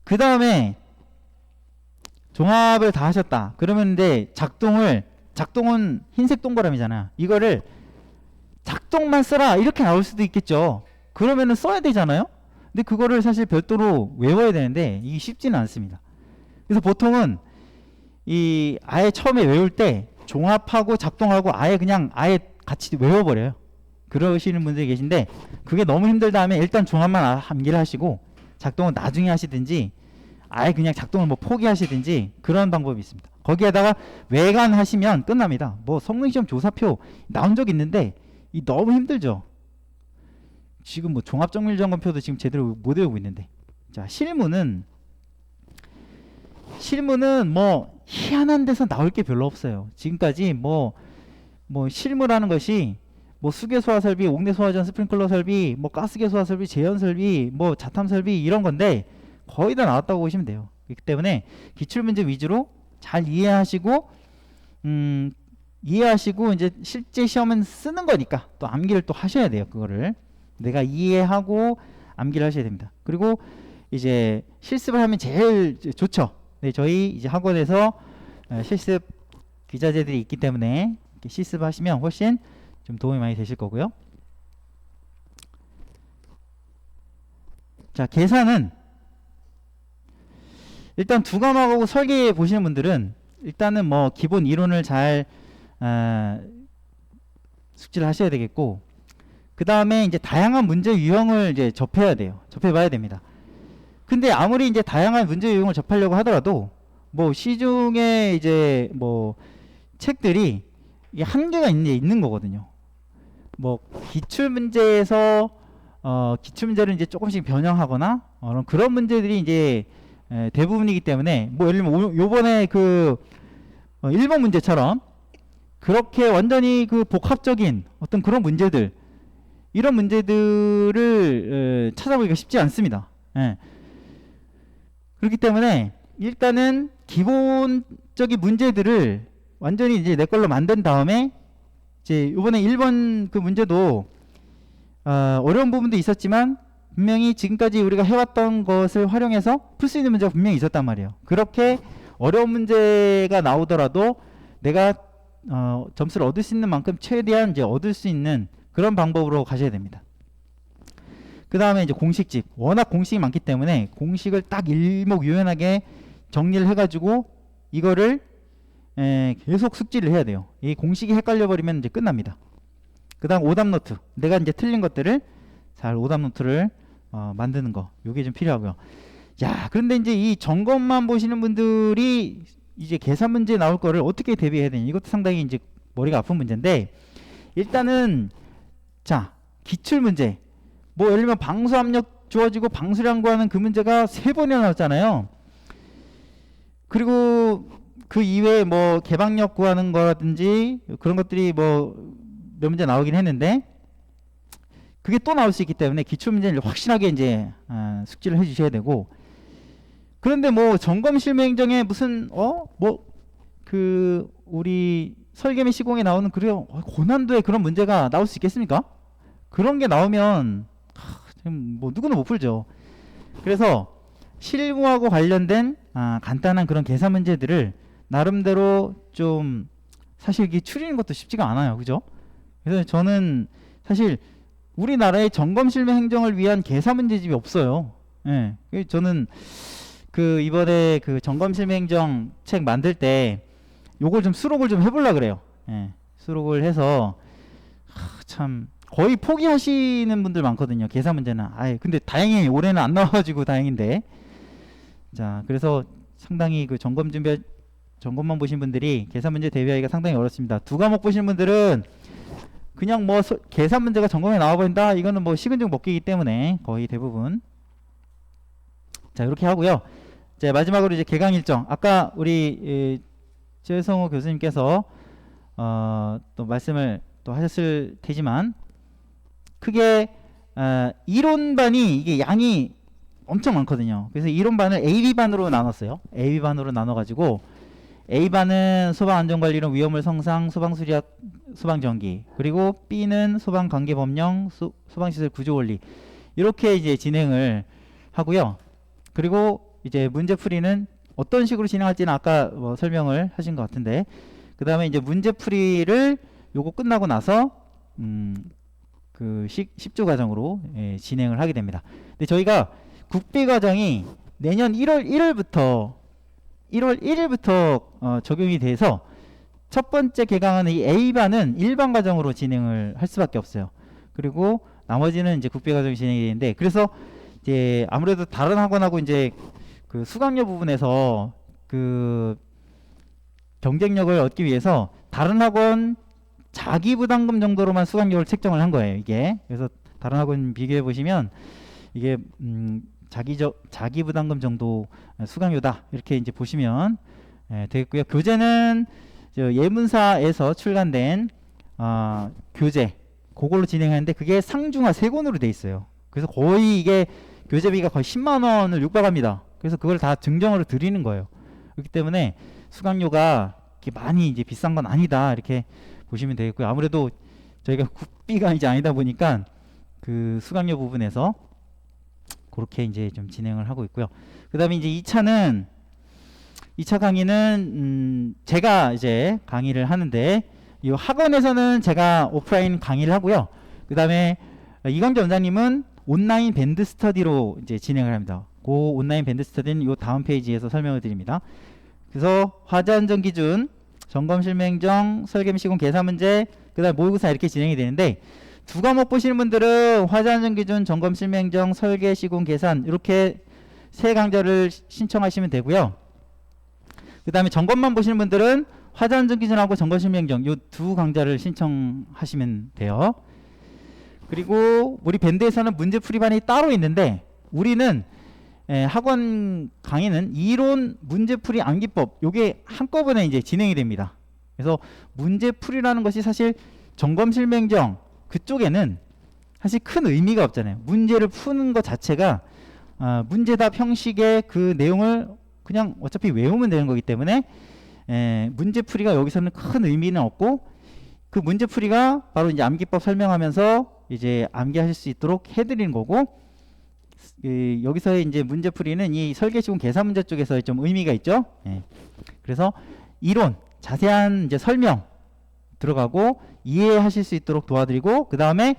그 다음에 종합을 다 하셨다. 그러면 이제 작동은 흰색 동그라미잖아. 이거를 작동만 써라 이렇게 나올 수도 있겠죠. 그러면은 써야 되잖아요. 근데 그거를 사실 별도로 외워야 되는데 이게 쉽지는 않습니다. 그래서 보통은 아예 처음에 외울 때 종합하고 작동하고 아예 같이 외워버려요. 그러시는 분들이 계신데 그게 너무 힘들다 하면 일단 종합만 암기를 하시고 작동은 나중에 하시든지 아예 그냥 작동을 뭐 포기하시든지 그런 방법이 있습니다. 거기에다가 외관 하시면 끝납니다. 뭐 성능시험 조사표 나온 적 있는데 너무 힘들죠. 지금 뭐 종합정밀점검표도 지금 제대로 못 외우고 있는데. 자, 실무는 뭐 희한한 데서 나올 게 별로 없어요. 지금까지 뭐 실무라는 것이 뭐 수계소화 설비, 옥내소화전 스프링클러 설비, 뭐 가스계소화 설비, 제연 설비, 뭐 자탐 설비 이런 건데 거의 다 나왔다고 보시면 돼요. 그렇기 때문에 기출문제 위주로 잘 이해하시고 이제 실제 시험은 쓰는 거니까 또 암기를 또 하셔야 돼요. 그거를 내가 이해하고 암기를 하셔야 됩니다. 그리고 이제 실습을 하면 제일 좋죠. 네, 저희 이제 학원에서 실습 기자재들이 있기 때문에 이렇게 실습하시면 훨씬 좀 도움이 많이 되실 거고요. 자, 계산은 일단 두 과목하고 설계 보시는 분들은 일단은 뭐 기본 이론을 잘 숙지를 하셔야 되겠고, 그 다음에 이제 다양한 문제 유형을 이제 접해야 돼요. 접해봐야 됩니다. 근데 아무리 이제 다양한 문제 유형을 접하려고 하더라도 뭐 시중에 이제 뭐 책들이 이게 한계가 있는 거거든요. 뭐 기출 문제에서 기출 문제를 이제 조금씩 변형하거나 그런 문제들이 이제 대부분이기 때문에 뭐 예를 들면 요번에 그 1번 문제처럼 그렇게 완전히 그 복합적인 어떤 그런 문제들 이런 문제들을 찾아보기가 쉽지 않습니다. 예. 그렇기 때문에 일단은 기본적인 문제들을 완전히 이제 내 걸로 만든 다음에 이제 이번에 1번 그 문제도 어려운 부분도 있었지만 분명히 지금까지 우리가 해왔던 것을 활용해서 풀 수 있는 문제가 분명히 있었단 말이에요. 그렇게 어려운 문제가 나오더라도 내가 점수를 얻을 수 있는 만큼 최대한 이제 얻을 수 있는 그런 방법으로 가셔야 됩니다. 그 다음에 이제 공식집. 워낙 공식이 많기 때문에 공식을 딱 일목요연하게 정리를 해가지고 이거를 계속 숙지를 해야 돼요. 이 공식이 헷갈려 버리면 이제 끝납니다. 그 다음 오답 노트. 내가 이제 틀린 것들을 잘 오답 노트를 만드는 거. 요게 좀 필요하고요. 야, 그런데 이제 이 점검만 보시는 분들이 이제 계산 문제 나올 거를 어떻게 대비해야 되냐. 이것도 상당히 이제 머리가 아픈 문제인데, 일단은 자, 기출 문제. 뭐 예를 들면 방수 압력 주어지고 방수량 구하는 그 문제가 3번이나 나왔잖아요. 그리고 그 이외에 뭐 개방력 구하는 거라든지 그런 것들이 뭐 몇 문제 나오긴 했는데, 그게 또 나올 수 있기 때문에 기출 문제를 확실하게 이제 숙지를 해 주셔야 되고, 그런데 뭐 점검 실무 행정에 무슨 뭐 그 우리 설계미 시공에 나오는 그래요 고난도의 그런 문제가 나올 수 있겠습니까? 그런 게 나오면 지금 뭐 누구나 못 풀죠. 그래서 실무하고 관련된 간단한 그런 계산 문제들을 나름대로 좀 사실 이게 추리는 것도 쉽지가 않아요. 그죠? 그래서 저는 사실 우리나라의 점검 실무 행정을 위한 계산 문제집이 없어요. 예. 저는 그 이번에 그 점검 실무 행정 책 만들 때 요걸 좀 수록을 좀 해보려고 그래요. 예. 수록을 해서 참 거의 포기하시는 분들 많거든요. 계산 문제는. 근데 다행히 올해는 안 나와가지고 다행인데. 자, 그래서 상당히 그 점검만 보신 분들이 계산 문제 대비하기가 상당히 어렵습니다. 두 과목 보시는 분들은 그냥 뭐 계산 문제가 점검에 나와버린다. 이거는 뭐 식은죽 먹기이기 때문에 거의 대부분. 자, 이렇게 하고요. 자, 마지막으로 이제 개강 일정. 아까 우리 최성호 교수님께서 또 말씀을 또 하셨을 테지만 크게 이론반이 이게 양이 엄청 많거든요. 그래서 이론반을 AB반으로 나눴어요. AB반으로 나눠가지고 A반은 소방안전관리론 위험물 성상 소방수리학 소방전기, 그리고 B는 소방관계법령 소방시설 구조원리, 이렇게 이제 진행을 하고요. 그리고 이제 문제풀이는 어떤 식으로 진행할지는 아까 뭐 설명을 하신 것 같은데, 그 다음에 이제 문제풀이를 요거 끝나고 나서 그 10조 과정으로 진행을 하게 됩니다. 근데 저희가 국비 과정이 내년 1월 1일부터 적용이 돼서 첫 번째 개강하는 이 A반은 일반 과정으로 진행을 할 수밖에 없어요. 그리고 나머지는 이제 국비 과정이 진행이 되는데, 그래서 이제 아무래도 다른 학원하고 이제 그 수강료 부분에서 그 경쟁력을 얻기 위해서 다른 학원 자기 부담금 정도로만 수강료를 책정을 한 거예요, 이게. 그래서 다른 학원 비교해 보시면 이게 자기 부담금 정도 수강료다, 이렇게 이제 보시면 되겠고요. 교재는 예문사에서 출간된 교재 그걸로 진행하는데, 그게 상중하 3권으로 돼 있어요. 그래서 거의 이게 교재비가 거의 10만 원을 육박합니다. 그래서 그걸 다 증정으로 드리는 거예요. 그렇기 때문에 수강료가 이렇게 많이 이제 비싼 건 아니다, 이렇게 보시면 되겠고요. 아무래도 저희가 국비가 이제 아니다 보니까 그 수강료 부분에서 그렇게 이제 좀 진행을 하고 있고요. 그 다음에 이제 2차 강의는 제가 이제 강의를 하는데, 이 학원에서는 제가 오프라인 강의를 하고요. 그 다음에 이광재 원장님은 온라인 밴드 스터디로 이제 진행을 합니다. 그 온라인 밴드 스터디는 이 다음 페이지에서 설명을 드립니다. 그래서 화재 안전 기준, 점검 실무 행정, 설계 및 시공 계산 문제, 그 다음 모의고사 이렇게 진행이 되는데, 두 과목 보시는 분들은 화자안전 기준, 점검 실무 행정, 설계, 시공, 계산 이렇게 세 강좌를 신청하시면 되고요. 그 다음에 점검만 보시는 분들은 화자안전 기준하고 점검 실무 행정 요 두 강좌를 신청하시면 돼요. 그리고 우리 밴드에서는 문제풀이반이 따로 있는데 우리는 학원 강의는 이론 문제풀이 암기법 요게 한꺼번에 이제 진행이 됩니다. 그래서 문제풀이라는 것이 사실 점검 실무 행정 그쪽에는 사실 큰 의미가 없잖아요. 문제를 푸는 것 자체가 문제답 형식의 그 내용을 그냥 어차피 외우면 되는 거기 때문에 문제풀이가 여기서는 큰 의미는 없고 그 문제풀이가 바로 이제 암기법 설명하면서 이제 암기하실 수 있도록 해드리는 거고 여기서의 이제 문제풀이는 이 설계시공 계산 문제 쪽에서 좀 의미가 있죠. 그래서 이론 자세한 이제 설명 들어가고 이해하실 수 있도록 도와드리고 그 다음에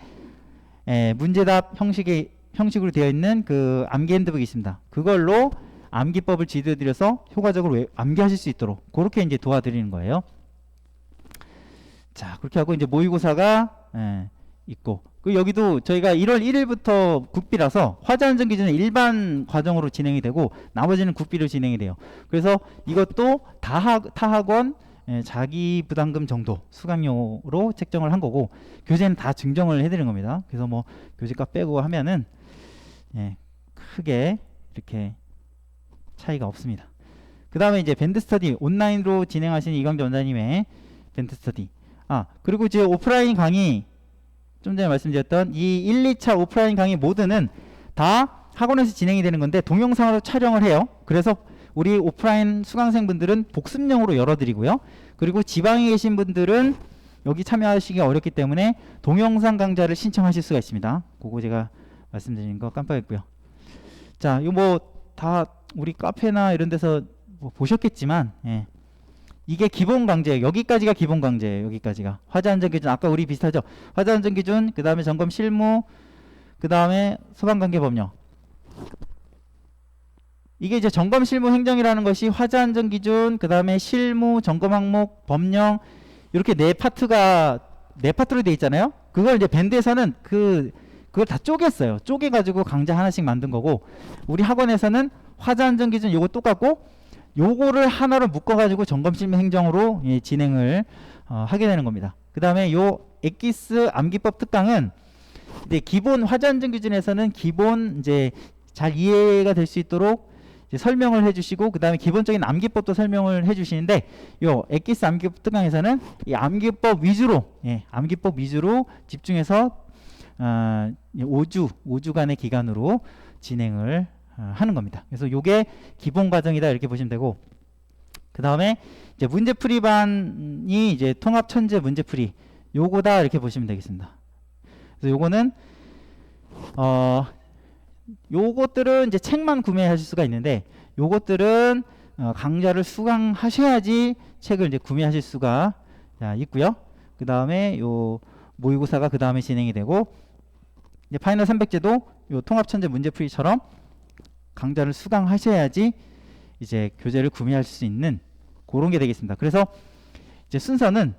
문제답 형식으로 되어 있는 그 암기 핸드북이 있습니다. 그걸로 암기법을 지도해드려서 효과적으로 암기하실 수 있도록 그렇게 이제 도와드리는 거예요. 자, 그렇게 하고 이제 모의고사가 있고 그 여기도 저희가 1월 1일부터 국비라서 화자안전 기준은 일반 과정으로 진행이 되고 나머지는 국비로 진행이 돼요. 그래서 이것도 타학원 자기 부담금 정도 수강료로 책정을 한 거고 교재는 다 증정을 해드린 겁니다. 그래서 뭐 교재값 빼고 하면은 크게 이렇게 차이가 없습니다. 그 다음에 이제 밴드 스터디 온라인으로 진행하시는 이광재 원장님의 밴드 스터디. 그리고 이제 오프라인 강의 좀 전에 말씀드렸던 이 1, 2차 오프라인 강의 모드는 다 학원에서 진행이 되는 건데 동영상으로 촬영을 해요. 그래서 우리 오프라인 수강생분들은 복습용으로 열어드리고요. 그리고 지방에 계신 분들은 여기 참여하시기 어렵기 때문에 동영상 강좌를 신청하실 수가 있습니다. 그거 제가 말씀드린 거 깜빡했고요. 자, 이거 뭐 다 우리 카페나 이런 데서 뭐 보셨겠지만 이게 기본 강제예요. 여기까지가 기본 강제예요. 여기까지가 화자안전 기준 아까 우리 비슷하죠. 화자안전 기준 그 다음에 점검 실무 그 다음에 소방관계 법령 이게 이제 점검 실무 행정이라는 것이 화자안전 기준 그 다음에 실무 점검 항목 법령 이렇게 네 파트로 돼 있잖아요. 그걸 이제 밴드에서는 그걸 다 쪼갰어요. 쪼개가지고 강좌 하나씩 만든 거고 우리 학원에서는 화자안전 기준 요거 똑같고 요거를 하나로 묶어가지고 점검 실무 행정으로 진행을 하게 되는 겁니다. 그 다음에 요 엑기스 암기법 특강은 이제 기본 화자안전 기준에서는 기본 이제 잘 이해가 될 수 있도록 이제 설명을 해주시고 그 다음에 기본적인 암기법도 설명을 해주시는데 요 엑기스 암기법 특강에서는 이 암기법 위주로 집중해서 5주간의 기간으로 진행을 하는 겁니다. 그래서 요게 기본 과정이다 이렇게 보시면 되고 그 다음에 이제 문제풀이반이 이제 통합 천재 문제풀이 요거다 이렇게 보시면 되겠습니다. 그래서 요거는 요것들은 이제 책만 구매하실 수가 있는데 요것들은 강좌를 수강하셔야지 책을 이제 구매하실 수가 있고요. 그 다음에 요 모의고사가 그 다음에 진행이 되고 이제 파이널 300제도 요 통합천재 문제풀이처럼 강좌를 수강하셔야지 이제 교재를 구매할 수 있는 그런 게 되겠습니다. 그래서 이제 순서는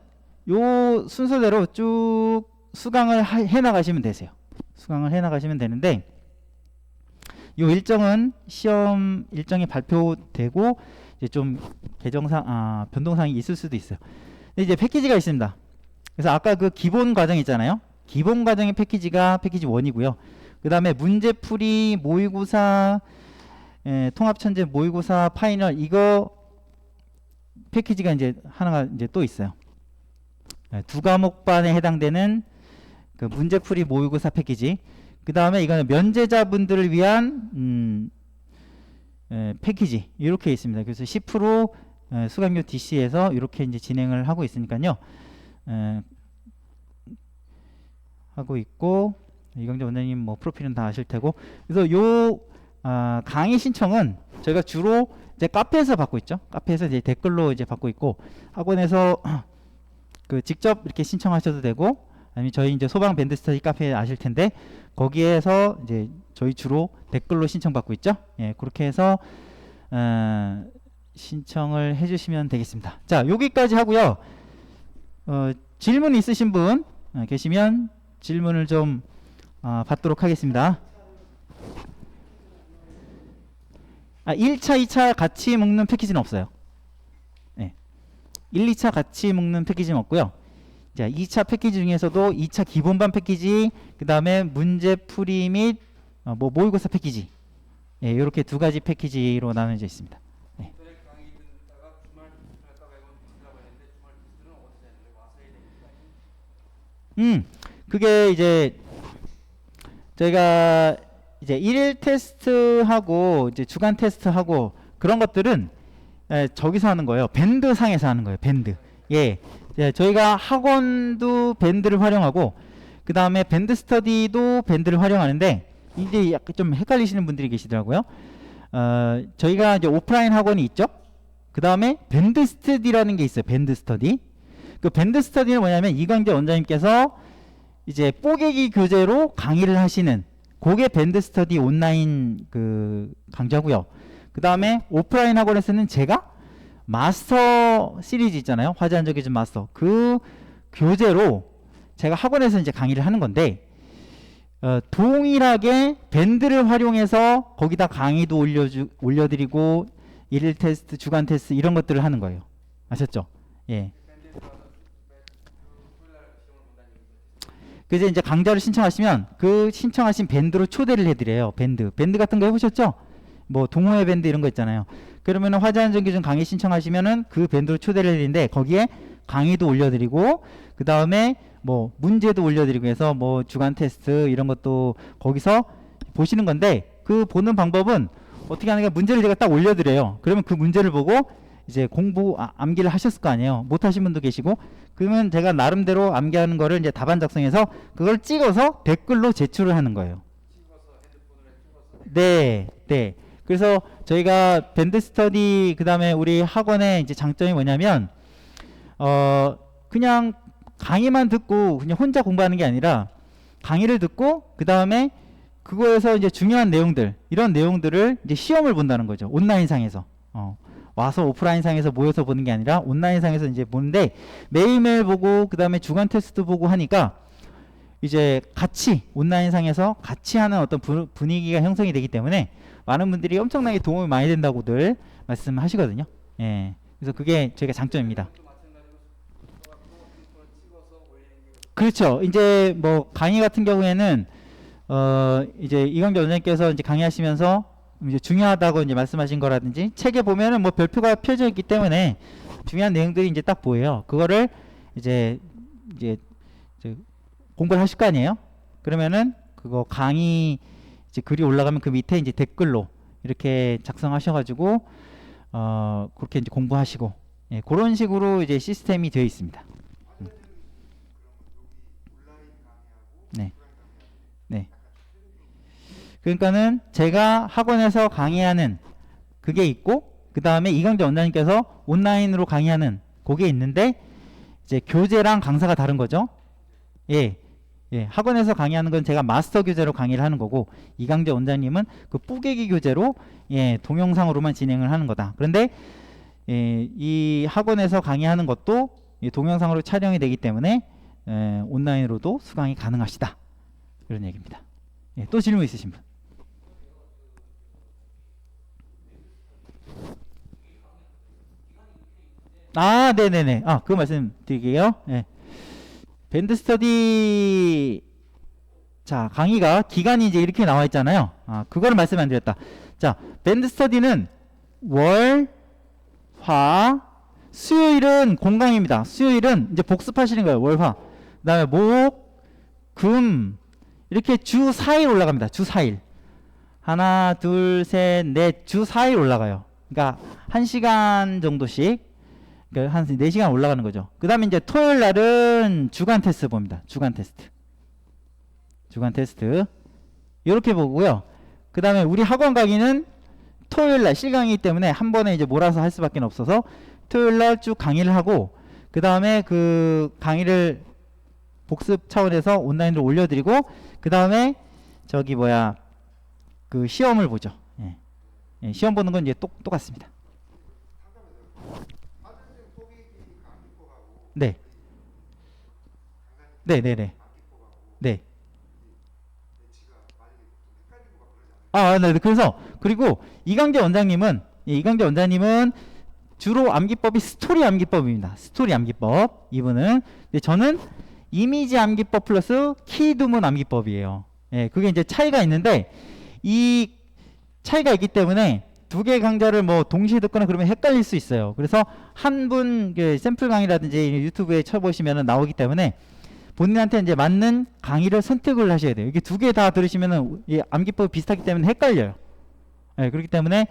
요 순서대로 쭉 수강을 해 나가시면 되세요. 수강을 해 나가시면 되는데 요 일정은 시험 일정이 발표되고 이제 좀 변동사항이 있을 수도 있어요. 근데 이제 패키지가 있습니다. 그래서 아까 그 기본 과정 있잖아요. 기본 과정의 패키지가 패키지 1이고요. 그 다음에 문제풀이, 모의고사, 통합천재 모의고사, 파이널 이거 패키지가 이제 하나가 이제 또 있어요. 두 과목반에 해당되는 그 문제풀이 모의고사 패키지. 그 다음에 이거는 면제자분들을 위한 패키지 이렇게 있습니다. 그래서 10% 수강료 DC에서 이렇게 이제 진행을 하고 있으니까요. 하고 있고 이광재 원장님 뭐 프로필은 다 아실 테고 그래서 요 강의 신청은 저희가 주로 이제 카페에서 받고 있죠. 카페에서 이제 댓글로 이제 받고 있고 학원에서 그 직접 이렇게 신청하셔도 되고 아니면 저희 이제 소방 밴드 스터디 카페 아실 텐데 거기에서 이제 저희 주로 댓글로 신청받고 있죠. 그렇게 해서 신청을 해주시면 되겠습니다. 자, 여기까지 하고요. 질문 있으신 분 계시면 질문을 좀 받도록 하겠습니다. 1차, 2차 같이 묶는 패키지는 없어요. 네. 1, 2차 같이 묶는 패키지는 없고요. 자, 2차 패키지 중에서도 2차 기본반 패키지, 그 다음에 문제풀이 및 모의고사 패키지, 예, 이렇게 두 가지 패키지로 나눠져 있습니다. 네. 그게 이제 저희가 이제 1일 테스트하고 이제 주간 테스트하고 그런 것들은 저기서 하는 거예요. 밴드 상에서 하는 거예요. 밴드. 예. 저희가 학원도 밴드를 활용하고 그 다음에 밴드 스터디도 밴드를 활용하는데 이제 약간 좀 헷갈리시는 분들이 계시더라고요. 저희가 이제 오프라인 학원이 있죠. 그 다음에 밴드 스터디라는 게 있어요. 밴드 스터디. 그 밴드 스터디는 뭐냐면 이광재 원장님께서 이제 뽀개기 교재로 강의를 하시는 그게 밴드 스터디 온라인 그 강좌고요. 그 다음에 오프라인 학원에서는 제가 마스터 시리즈 있잖아요. 화제한적 기준 마스터. 그 교재로 제가 학원에서 이제 강의를 하는 건데 동일하게 밴드를 활용해서 거기다 강의도 올려드리고 일일 테스트, 주간 테스트 이런 것들을 하는 거예요. 아셨죠? 예. 그래서 이제 강좌를 신청하시면 그 신청하신 밴드로 초대를 해드려요. 밴드 같은 거 해보셨죠? 뭐 동호회 밴드 이런 거 있잖아요. 그러면은 화제한정 기준 강의 신청하시면은 그 밴드로 초대를 해드리는데 거기에 강의도 올려드리고 그 다음에 뭐 문제도 올려드리고 해서 뭐 주간 테스트 이런 것도 거기서 보시는 건데 그 보는 방법은 어떻게 하는 게 문제를 제가 딱 올려드려요. 그러면 그 문제를 보고 이제 공부 암기를 하셨을 거 아니에요. 못하신 분도 계시고 그러면 제가 나름대로 암기하는 거를 이제 답안 작성해서 그걸 찍어서 댓글로 제출을 하는 거예요. 네, 네. 그래서 저희가 밴드 스터디 그 다음에 우리 학원의 이제 장점이 뭐냐면 그냥 강의만 듣고 그냥 혼자 공부하는 게 아니라 강의를 듣고 그 다음에 그거에서 이제 중요한 내용들 이런 내용들을 이제 시험을 본다는 거죠. 온라인상에서 와서 오프라인상에서 모여서 보는 게 아니라 온라인상에서 이제 보는데 매일매일 보고 그 다음에 주간 테스트 보고 하니까 이제 같이 온라인상에서 같이 하는 어떤 분위기가 형성이 되기 때문에 많은 분들이 엄청나게 도움이 많이 된다고들 말씀하시거든요. 예. 그래서 그게 저희가 장점입니다. 그렇죠. 이제 뭐 강의 같은 경우에는 이제 이광재 원장님께서 이제 강의하시면서 이제 중요하다고 이제 말씀하신 거라든지 책에 보면은 뭐 별표가 펴져 있기 때문에 중요한 내용들이 이제 딱 보여요. 그거를 이제 공부를 하실 거 아니에요? 그러면은 그거 강의 이제 글이 올라가면 그 밑에 이제 댓글로 이렇게 작성하셔가지고 그렇게 이제 공부하시고 예, 그런 식으로 이제 시스템이 되어 있습니다. 네. 네. 그러니까는 제가 학원에서 강의하는 그게 있고 그 다음에 이광재 원장님께서 온라인으로 강의하는 그게 있는데 이제 교재랑 강사가 다른 거죠. 예. 예, 학원에서 강의하는 건 제가 마스터 교재로 강의를 하는 거고 이광재 원장님은 그 뿌개기 교재로 예, 동영상으로만 진행을 하는 거다. 그런데 예, 이 학원에서 강의하는 것도 예, 동영상으로 촬영이 되기 때문에 예, 온라인으로도 수강이 가능하시다. 그런 얘기입니다. 예, 또 질문 있으신 분? 네네네. 그거 말씀드릴게요. 예. 밴드 스터디 자 강의가 기간이 이제 이렇게 나와 있잖아요. 그거를 말씀 안 드렸다. 자 밴드 스터디는 월, 화, 수요일은 공강입니다. 수요일은 이제 복습하시는 거예요. 월, 화. 그 다음에 목, 금 이렇게 주 4일 올라갑니다. 주 4일. 하나, 둘, 셋, 넷, 주 4일 올라가요. 그러니까 1시간 정도씩 그러니까 한 4시간 올라가는 거죠. 그 다음에 이제 토요일 날은 주간 테스트 봅니다. 주간 테스트. 이렇게 보고요. 그 다음에 우리 학원 강의는 토요일 날 실강이기 때문에 한 번에 이제 몰아서 할 수밖에 없어서 토요일 날 쭉 강의를 하고 그 다음에 그 강의를 복습 차원에서 온라인으로 올려드리고 그 다음에 저기 그 시험을 보죠. 예. 예, 시험 보는 건 이제 똑같습니다. 네. 네네네. 네. 네. 그래서 그리고 이강재 원장님은 이강재 원장님은 주로 암기법이 스토리 암기법입니다. 스토리 암기법. 이분은. 근데 저는 이미지 암기법 플러스 키두문 암기법이에요. 예, 그게 이제 차이가 있는데 이 차이가 있기 때문에 두 개 강좌를 뭐 동시에 듣거나 그러면 헷갈릴 수 있어요. 그래서 한 분 샘플 강의라든지 유튜브에 쳐보시면 나오기 때문에 본인한테 이제 맞는 강의를 선택을 하셔야 돼요. 이게 두 개 다 들으시면은 암기법이 비슷하기 때문에 헷갈려요. 예, 그렇기 때문에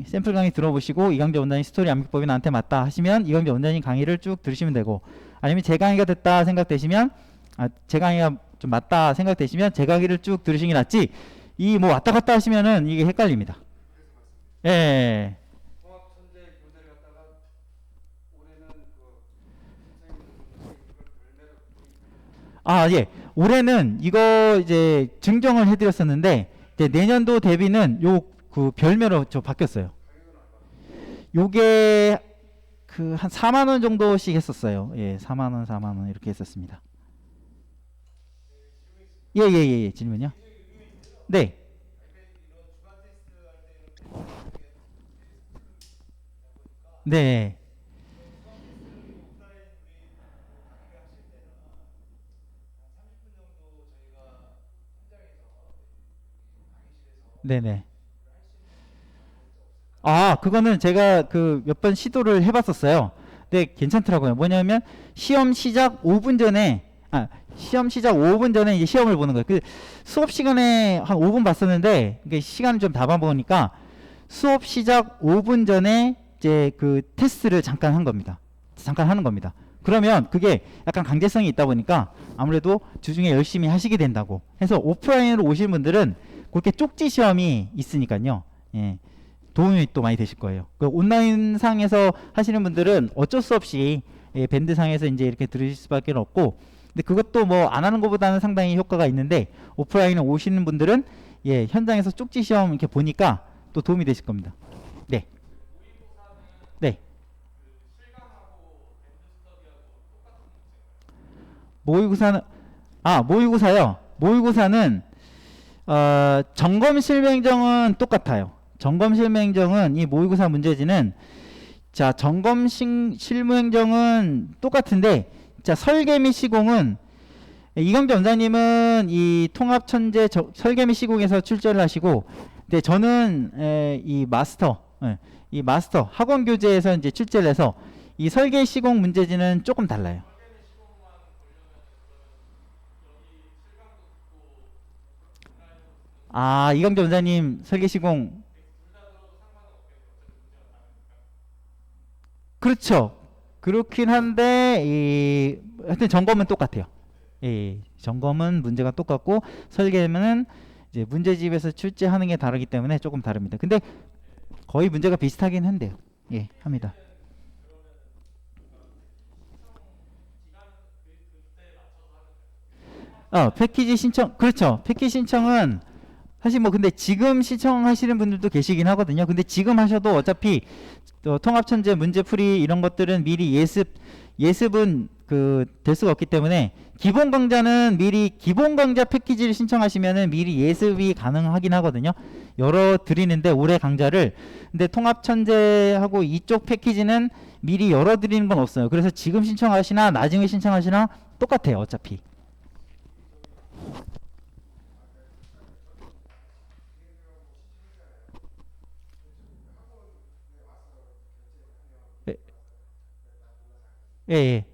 샘플 강의 들어보시고 이강재 원장님 스토리 암기법이 나한테 맞다 하시면 이강재 원장님 강의를 쭉 들으시면 되고, 아니면 제 강의가 됐다 생각되시면 제 강의가 좀 맞다 생각되시면 제 강의를 쭉 들으시는 게 낫지, 이 뭐 왔다 갔다 하시면은 이게 헷갈립니다. 예. 통합천재 교재를 갖다가 올해는 예. 올해는 이거 이제 증정을 해드렸었는데 이제 내년도 대비는 요 그 별매로 저 바뀌었어요. 요게 그 한 4만 원 정도씩 했었어요. 예, 4만 원, 4만 원 이렇게 했었습니다. 예. 질문요? 네. 네. 네네. 그거는 제가 그 몇 번 시도를 해봤었어요. 근데 괜찮더라고요. 뭐냐면 시험 시작 5분 전에 시험 시작 5분 전에 이제 시험을 보는 거예요. 그 수업 시간에 한 5분 봤었는데 이게 시간을 좀 다 봐보니까 수업 시작 5분 전에 이제 그 테스트를 잠깐 한 겁니다. 잠깐 하는 겁니다. 그러면 그게 약간 강제성이 있다 보니까 아무래도 주중에 열심히 하시게 된다고 해서 오프라인으로 오신 분들은 그렇게 쪽지 시험이 있으니까요. 예. 도움이 또 많이 되실 거예요. 그 온라인 상에서 하시는 분들은 어쩔 수 없이 밴드 상에서 이제 이렇게 들으실 수밖에 없고, 근데 그것도 뭐 안 하는 것보다는 상당히 효과가 있는데 오프라인에 오시는 분들은 현장에서 쪽지 시험 이렇게 보니까 또 도움이 되실 겁니다. 네. 네. 모의고사는 모의고사요. 모의고사는 점검 실맹정은 똑같아요. 점검 실무행정은 이 모의고사 문제지는 자 점검 실무행정은 똑같은데 자 설계 및 시공은 이강재 원장님은 이 통합천재 설계 및 시공에서 출제를 하시고, 근데 저는 이 마스터 학원 교재에서 이제 출제를 해서 이 설계 시공 문제지는 조금 달라요. 이강재 원장님 설계 시공 그렇죠. 그렇긴 한데 하여튼 점검은 똑같아요. 점검은 문제가 똑같고 설계는 이제 문제집에서 출제하는 게 다르기 때문에 조금 다릅니다. 근데 거의 문제가 비슷하긴 한데요. 합니다. 패키지 신청 그렇죠. 패키지 신청은 사실 뭐 근데 지금 신청하시는 분들도 계시긴 하거든요. 근데 지금 하셔도 어차피 통합천재 문제풀이 이런 것들은 미리 예습은 될 수가 없기 때문에 기본 강좌는 미리 기본 강좌 패키지를 신청하시면은 미리 예습이 가능하긴 하거든요. 열어 드리는데 올해 강좌를, 근데 통합천재하고 이쪽 패키지는 미리 열어 드리는 건 없어요. 그래서 지금 신청하시나 나중에 신청하시나 똑같아요. 어차피. 예.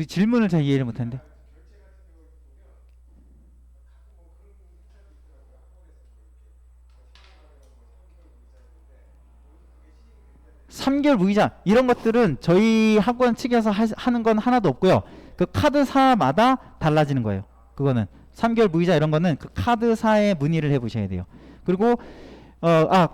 질문을 잘 이해를 못했는데. 네. 3개월 무이자 이런 것들은 저희 학원 측에서 하는 건 하나도 없고요. 그 카드사마다 달라지는 거예요. 그거는 3개월 무이자 이런 거는 그 카드사에 문의를 해보셔야 돼요. 그리고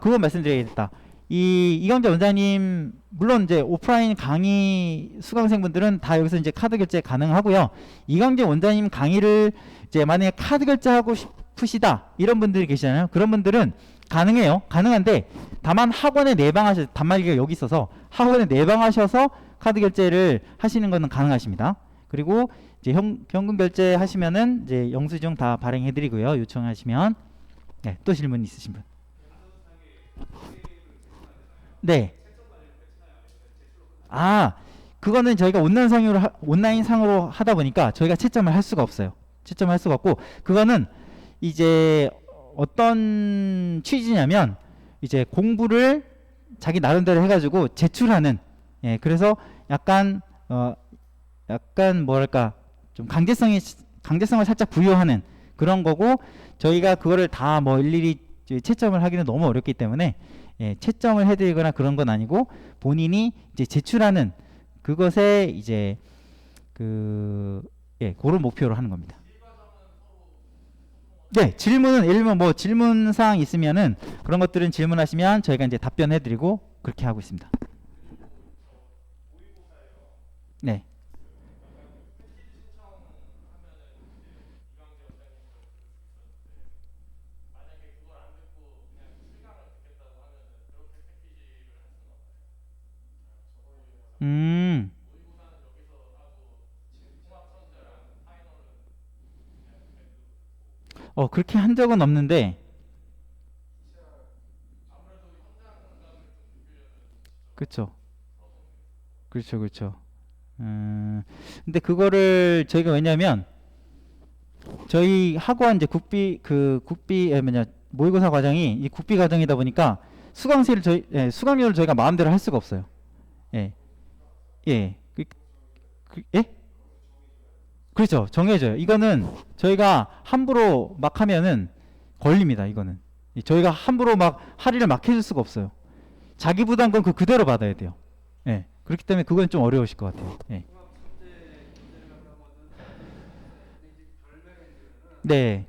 그거 말씀드려야겠다. 이강재 원장님 물론 이제 오프라인 강의 수강생분들은 다 여기서 이제 카드 결제 가능하고요. 이강재 원장님 강의를 이제 만약에 카드 결제하고 싶으시다 이런 분들이 계시잖아요. 그런 분들은 가능해요. 가능한데 다만 학원에 내방하셔 단말기가 여기 있어서 학원에 내방하셔서 카드 결제를 하시는 거는 가능하십니다. 그리고 이제 현금 결제 하시면은 이제 영수증 다 발행해 드리고요. 요청하시면. 네, 또 질문 있으신 분? 네. 아, 그거는 저희가 온라인 상으로 하다 보니까 저희가 채점을 할 수가 없어요. 채점을 할 수가 없고, 그거는 이제 어떤 취지냐면 이제 공부를 자기 나름대로 해가지고 제출하는, 예, 그래서 약간 약간 뭐랄까 좀 강제성을 살짝 부여하는 그런 거고, 저희가 그거를 다 뭐 일일이 채점을 하기는 너무 어렵기 때문에, 예, 채점을 해드리거나 그런 건 아니고 본인이 이제 제출하는 그것에 이제 그런 목표로 하는 겁니다. 네, 질문은 예를 들면 뭐 질문 사항 있으면은 그런 것들은 질문하시면 저희가 이제 답변해드리고 그렇게 하고 있습니다. 네. 음. 그렇게 한 적은 없는데, 그쵸. 그렇죠, 그렇죠. 근데 그거를 저희가 왜냐면 저희 학원 이제 모의고사 과정이 이 국비 과정이다 보니까 수강료를 저희가 마음대로 할 수가 없어요. 예, 예, 예? 그렇죠. 정해져요. 이거는 저희가 함부로 막 하면은 걸립니다. 이거는 저희가 함부로 막 할인을 막 해줄 수가 없어요. 자기 부담금 그대로 받아야 돼요. 예. 그렇기 때문에 그건 좀 어려우실 것 같아요. 예. 네.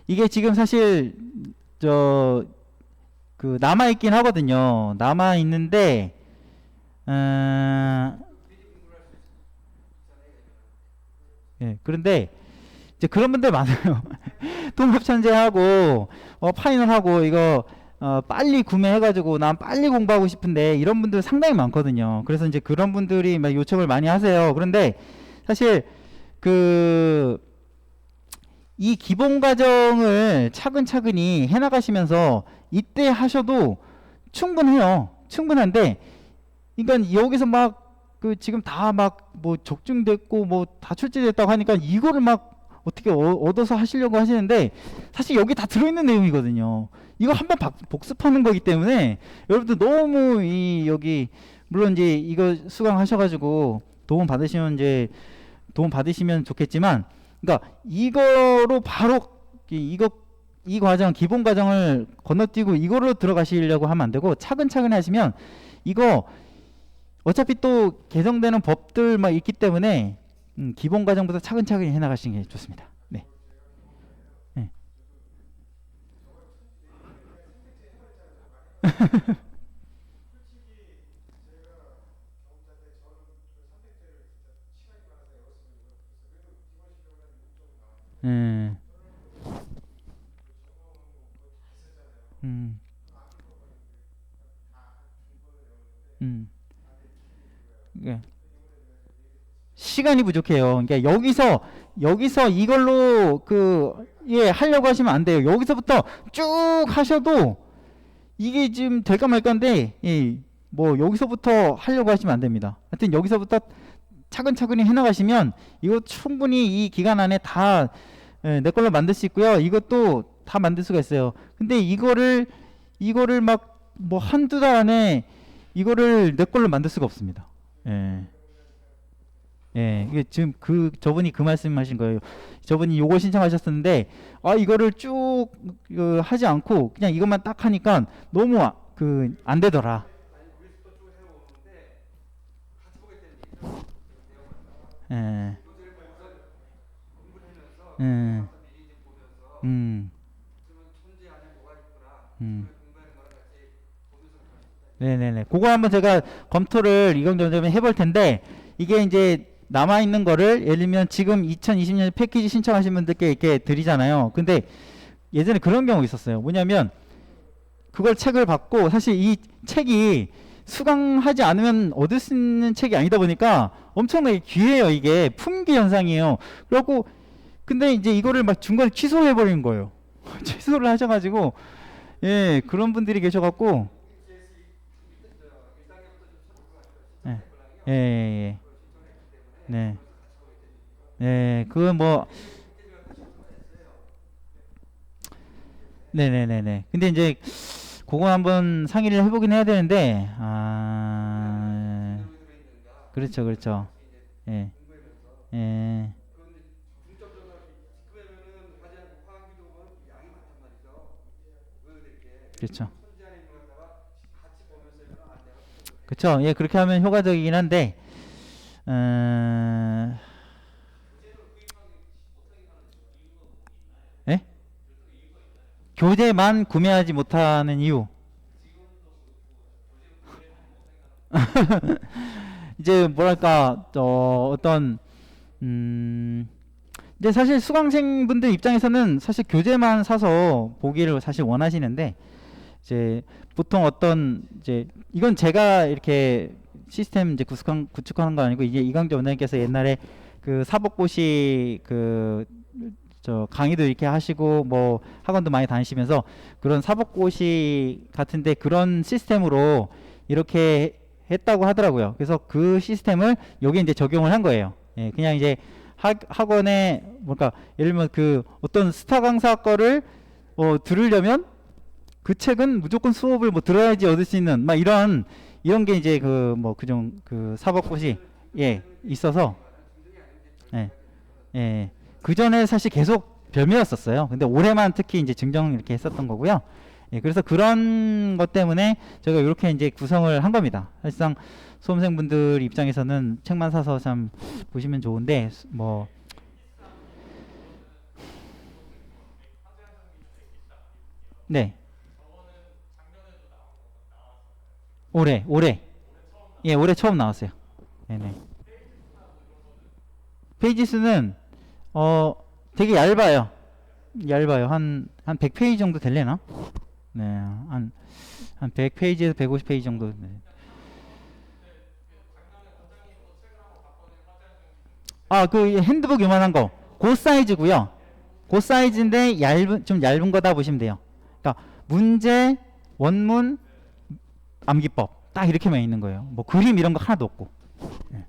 이게 지금 사실 저 남아 있긴 하거든요. 남아 있는데 예. 그런데 이제 그런 분들 많아요. 통합천재하고 파이널하고 이거 빨리 구매해가지고 난 빨리 공부하고 싶은데 이런 분들 상당히 많거든요. 그래서 이제 그런 분들이 막 요청을 많이 하세요. 그런데 사실 이 기본 과정을 차근차근히 해나가시면서 이때 하셔도 충분해요. 충분한데, 그러니까 여기서 막 지금 다 막 뭐 적중됐고 뭐 다 출제됐다고 하니까 이거를 막 어떻게 얻어서 하시려고 하시는데 사실 여기 다 들어있는 내용이거든요. 이거 한번 복습하는 거기 때문에 여러분들 너무 여기 물론 이제 이거 수강하셔가지고 도움 받으시면 좋겠지만, 그러니까 이거로 바로 이 과정 기본 과정을 건너뛰고 이거로 들어가시려고 하면 안 되고 차근차근 하시면 이거 어차피 또 개정되는 법들 막 있기 때문에 기본 과정부터 차근차근히 해나가시는 게 좋습니다. 네. 네. 음, 음, 예. 시간이 부족해요. 그러니까 여기서 이걸로 하려고 하시면 안 돼요. 여기서부터 쭉 하셔도 이게 지금 될까 말까인데, 뭐 여기서부터 하려고 하시면 안 됩니다. 하여튼 여기서부터 차근차근히 해나가시면 이거 충분히 이 기간 안에 다 내 걸로 만들 수 있고요. 이것도 다 만들 수가 있어요. 근데 이거를 막 뭐 한두 달 안에 이거를 내 걸로 만들 수가 없습니다. 예. 예, 이게 지금 저분이 그 말씀하신 거예요. 저분이 요거 신청하셨었는데, 이거를 쭉 하지 않고 그냥 이것만 딱 하니까 너무 안 되더라. 예, 음, 음, 음. 네네네. 그거 한번 제가 검토를 이경점점에 해볼 텐데, 이게 이제 남아있는 거를 예를 들면 지금 2020년 패키지 신청하신 분들께 이렇게 드리잖아요. 근데 예전에 그런 경우 있었어요. 뭐냐면 그걸 책을 받고 사실 이 책이 수강하지 않으면 얻을 수 있는 책이 아니다 보니까 엄청나게 귀해요. 이게 품귀 현상이에요. 그래갖고 근데 이제 이거를 막 중간에 취소해 버린 거예요. 취소를 하셔가지고 예 그런 분들이 계셔갖고 예, 예, 예, 예. 네, 네, 그건 뭐 네네네네. 근데 이제 그거 한번 상의를 해보긴 해야 되는데 그렇죠, 그렇죠. 예, 예, 그렇죠. 그렇죠. 예, 그렇게 하면 효과적이긴 한데 어, 예? 교재만 구매하지 못하는 이유. 이제 뭐랄까 어떤 이제 사실 수강생분들 입장에서는 사실 교재만 사서 보기를 사실 원하시는데 이제 보통 어떤 이제 이건 제가 이렇게 시스템 이제 구축하는 거 아니고 이게 이광재 원장님께서 옛날에 그 사법고시 그 저 강의도 이렇게 하시고 뭐 학원도 많이 다니시면서 그런 사법고시 같은데 그런 시스템으로 이렇게 했다고 하더라고요. 그래서 그 시스템을 여기 이제 적용을 한 거예요. 예, 그냥 이제 학원에 뭔가 예를 들면 그 어떤 스타 강사 거를 들으려면 그 책은 무조건 수업을 뭐 들어야지 얻을 수 있는 막 이런 게 이제 그 뭐 그종 그 사법고시 예 있어서 예, 예. 그 전에 사실 계속 별미였었어요. 근데 올해만 특히 이제 증정 이렇게 했었던 거고요. 예, 그래서 그런 것 때문에 제가 이렇게 이제 구성을 한 겁니다. 사실상 수험생분들 입장에서는 책만 사서 참 보시면 좋은데 뭐 네. 올해 예 올해 처음 나왔어요. 네네. 페이지 수는 되게 얇아요. 한 100페이지 정도 될래나? 네, 한 100페이지에서 150페이지 정도. 네. 아, 그 핸드북 요만한 거, 그 사이즈고요. 그 사이즈인데 좀 얇은 거다 보시면 돼요. 그러니까 문제, 원문, 암기법 딱 이렇게만 있는 거예요. 뭐 그림 이런 거 하나도 없고. 네.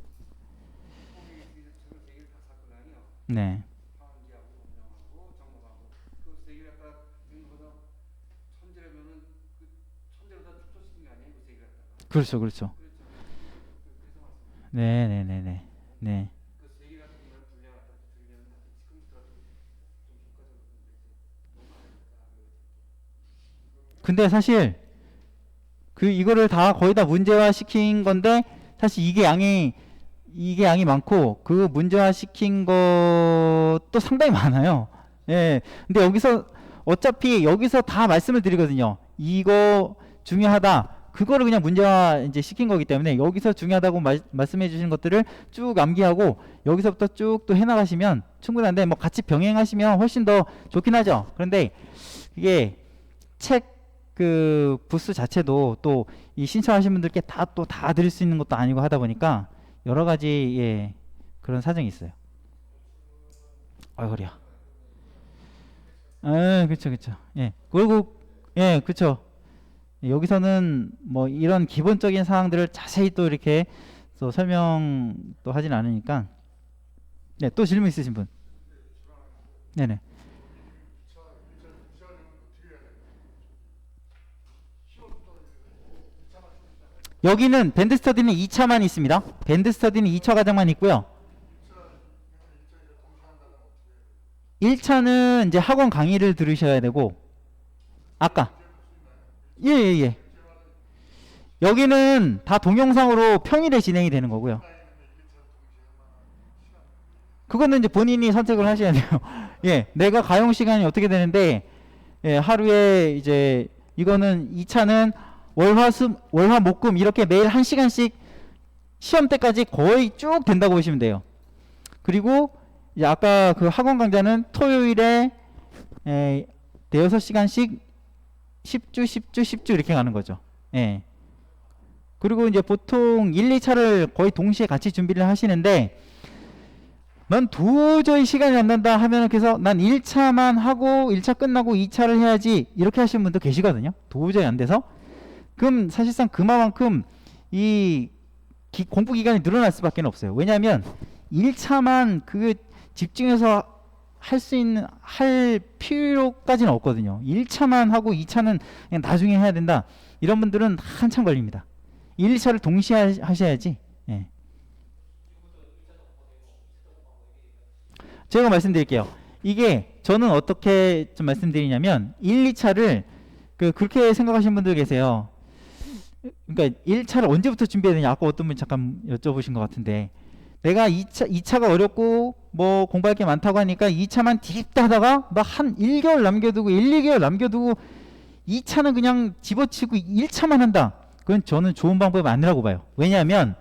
네. 그렇죠, 그렇죠. 네, 네, 네, 네, 네. 근데 사실 그 이거를 다 거의 다 문제화 시킨 건데 사실 이게 양이 많고 그 문제화 시킨 것도 상당히 많아요. 예. 근데 여기서 어차피 여기서 다 말씀을 드리거든요. 이거 중요하다. 그거를 그냥 문제화 이제 시킨 거기 때문에 여기서 중요하다고 말씀해 주시는 것들을 쭉 암기하고 여기서부터 쭉 또 해나가시면 충분한데 뭐 같이 병행하시면 훨씬 더 좋긴 하죠. 그런데 이게 책 그 부스 자체도 또 이 신청하신 분들께 다 드릴 수 있는 것도 아니고 하다 보니까 여러 가지 예 그런 사정이 있어요. 아 허리야. 그쵸 그쵸. 예 그리고 예 그쵸. 여기서는 뭐 이런 기본적인 사항들을 자세히 또 이렇게 또 설명 또 하진 않으니까 네 또 질문 있으신 분 네네. 여기는 밴드 스터디는 2차만 있습니다. 밴드 스터디는 2차 과정만 있고요. 1차는 이제 학원 강의를 들으셔야 되고 아까 예예예 여기는 다 동영상으로 평일에 진행이 되는 거고요. 그거는 이제 본인이 선택을 하셔야 돼요. 예, 내가 가용 시간이 어떻게 되는데 예, 하루에 이제 이거는 2차는 월화 목금 이렇게 매일 1시간씩 시험 때까지 거의 쭉 된다고 보시면 돼요. 그리고 이제 아까 그 학원 강좌는 토요일에 대여섯 시간씩 10주, 10주, 10주 이렇게 가는 거죠. 예. 그리고 이제 보통 1, 2차를 거의 동시에 같이 준비를 하시는데 난 도저히 시간이 안 난다 하면 그래서 난 1차만 하고 1차 끝나고 2차를 해야지 이렇게 하시는 분도 계시거든요. 도저히 안 돼서. 그럼 사실상 그만큼 이 공부 기간이 늘어날 수밖에 없어요. 왜냐하면 1차만 그 집중해서 할 필요까지는 없거든요. 1차만 하고 2차는 그냥 나중에 해야 된다. 이런 분들은 한참 걸립니다. 1, 2차를 동시에 하셔야지. 예. 제가 말씀드릴게요. 이게 저는 어떻게 좀 말씀드리냐면 1, 2차를 그렇게 생각하시는 분들 계세요. 그러니까 1차를 언제부터 준비해야 되냐. 아까 어떤 분이 잠깐 여쭤보신 것 같은데 내가 2차가 어렵고 뭐 공부할 게 많다고 하니까 2차만 디립다 하다가 막 한 1개월 남겨두고 1, 2개월 남겨두고 2차는 그냥 집어치고 1차만 한다. 그건 저는 좋은 방법이 아니라고 봐요. 왜냐하면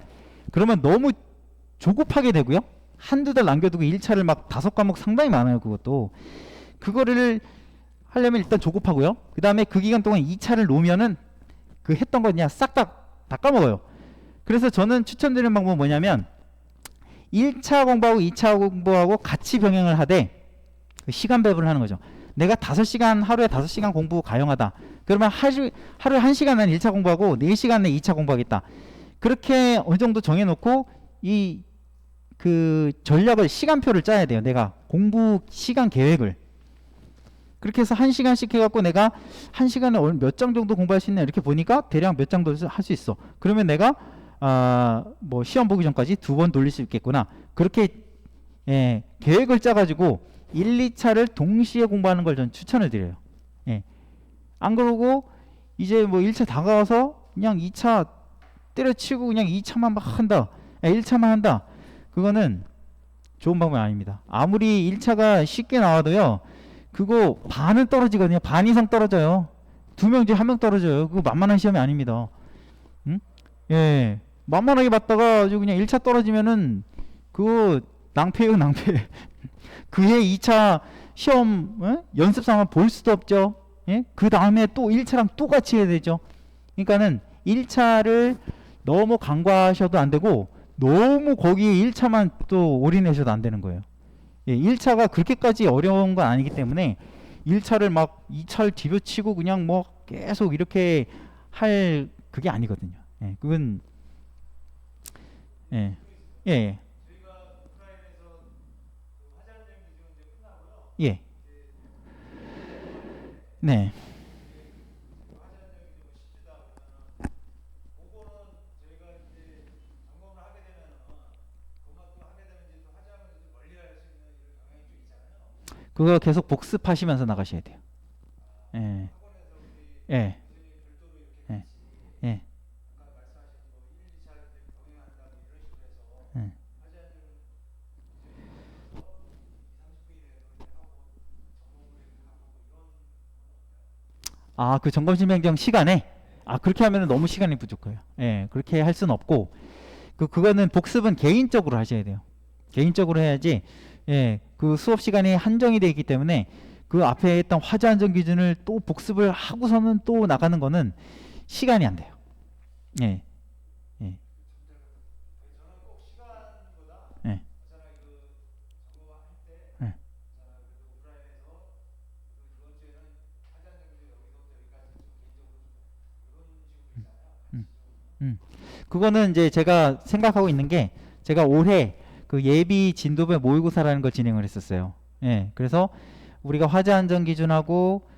그러면 너무 조급하게 되고요. 한두 달 남겨두고 1차를 막 5과목 상당히 많아요. 그것도. 그거를 하려면 일단 조급하고요. 그 다음에 그 기간 동안 2차를 놓으면은 그 했던 거 그냥 싹 다 까먹어요. 그래서 저는 추천드리는 방법은 뭐냐면 1차 공부하고 2차 공부하고 같이 병행을 하되 시간 배분을 하는 거죠. 내가 5시간 하루에 5시간 공부 가용하다. 그러면 하루에 1시간은 1차 공부하고 4시간은 2차 공부하겠다. 그렇게 어느 정도 정해놓고 그 전략을 시간표를 짜야 돼요. 내가 공부 시간 계획을. 그렇게 해서 1시간씩 해갖고 내가 1시간에 몇 장 정도 공부할 수 있나 이렇게 보니까 대략 몇 장 정도 할 수 있어. 그러면 내가 뭐 시험 보기 전까지 2번 돌릴 수 있겠구나. 그렇게 계획을 짜가지고 1, 2차를 동시에 공부하는 걸 전 추천을 드려요. 예. 안 그러고 이제 뭐 1차 다가와서 그냥 2차 때려치고 그냥 2차만 막 한다. 1차만 한다. 그거는 좋은 방법이 아닙니다. 아무리 1차가 쉽게 나와도요. 그거 반은 떨어지거든요. 반 이상 떨어져요. 2명 중에 1명 떨어져요. 그거 만만한 시험이 아닙니다. 응? 예. 만만하게 봤다가 아주 그냥 1차 떨어지면은 그거 낭패예요, 낭패. 그해 2차 시험 연습 상황 볼 수도 없죠. 예? 그 다음에 또 1차랑 또 같이 해야 되죠. 그러니까는 1차를 너무 간과하셔도 안 되고 너무 거기에 1차만 또 올인하셔도 안 되는 거예요. 예, 1차가 그렇게까지 어려운 건 아니기 때문에 1차를 막 2차를 뒤벼치고 그냥 뭐 계속 이렇게 할 그게 아니거든요. 예, 그건 예. 예. 예. 네. 그거 계속 복습하시면서 나가셔야 돼요. 예. 예. 예. 예. 예. 그 점검심 변경 시간에 그렇게 하면 너무 시간이 부족해요. 예. 그렇게 할 수는 없고 그거는 복습은 개인적으로 하셔야 돼요. 개인적으로 해야지. 예. 그 수업 시간이 한정이 되어 있기 때문에 그 앞에 했던 화제 안정 기준을 또 복습을 하고서는 또 나가는 거는 시간이 안 돼요. 예. 예. 예. 예. 그거는 이제 제가 생각하고 있는 게 제가 올해 그 예비 진도배 모의고사라는 걸 진행을 했었어요. 예. 그래서 우리가 화제 안정 기준하고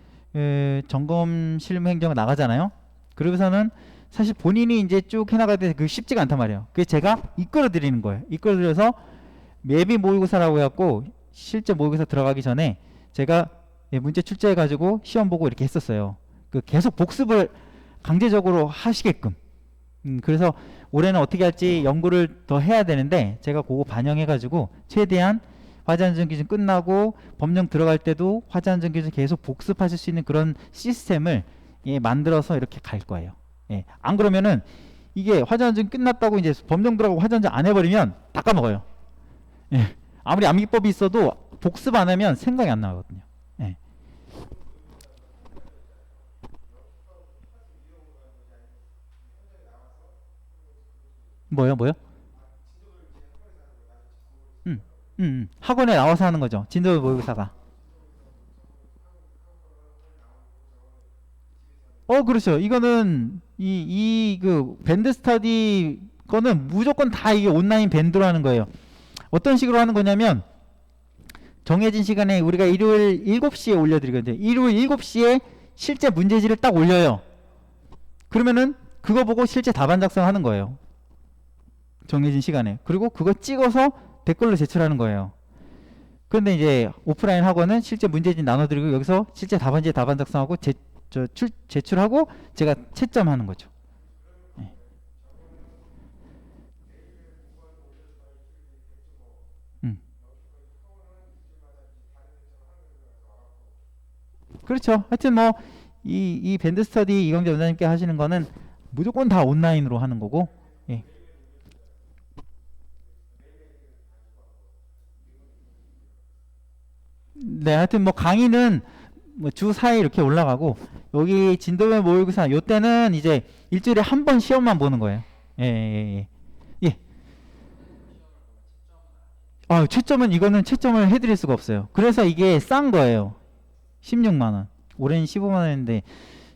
점검 실무 행정을 나가잖아요. 그러고서는 사실 본인이 이제 쭉 해나가야 돼 그 쉽지가 않단 말이에요. 그래서 제가 이끌어 드리는 거예요. 이끌어 드려서 예비 모의고사라고 해갖고 실제 모의고사 들어가기 전에 제가 문제 출제해 가지고 시험 보고 이렇게 했었어요. 그 계속 복습을 강제적으로 하시게끔. 그래서 올해는 어떻게 할지 연구를 더 해야 되는데 제가 그거 반영해 가지고 최대한 화제 안정 기준 끝나고 법령 들어갈 때도 화제 안정 기준 계속 복습하실 수 있는 그런 시스템을 만들어서 이렇게 갈 거예요. 예. 안 그러면은 이게 화제 안정 끝났다고 이제 법령 들어가고 화제 안정 안 해버리면 다 까먹어요. 예. 아무리 암기법이 있어도 복습 안 하면 생각이 안 나거든요. 예. 뭐요? 학원에 나와서 하는 거죠. 진도 모의고사가. 그렇죠. 이거는 그 밴드 스터디 거는 무조건 다 이게 온라인 밴드로 하는 거예요. 어떤 식으로 하는 거냐면 정해진 시간에 우리가 일요일 7시에 올려드리거든요. 일요일 7시에 실제 문제지를 딱 올려요. 그러면은 그거 보고 실제 답안 작성하는 거예요. 정해진 시간에. 그리고 그거 찍어서 댓글로 제출하는 거예요. 그런데 이제 오프라인 학원은 실제 문제지 나눠드리고 여기서 실제 답안지 답안 작성하고 제출하고 제가 채점하는 거죠. 네. 그렇죠. 하여튼 뭐 이 밴드 스터디 이광재 원장님께 하시는 거는 무조건 다 온라인으로 하는 거고. 예. 네, 하여튼 뭐 강의는 뭐 주 4회 이렇게 올라가고 여기 진도면 모의고사 요때는 이제 일주일에 한 번 시험만 보는 거예요. 예, 예, 예. 예. 채점은 이거는 채점을 해드릴 수가 없어요. 그래서 이게 싼 거예요. 16만 원. 올해는 15만 원인데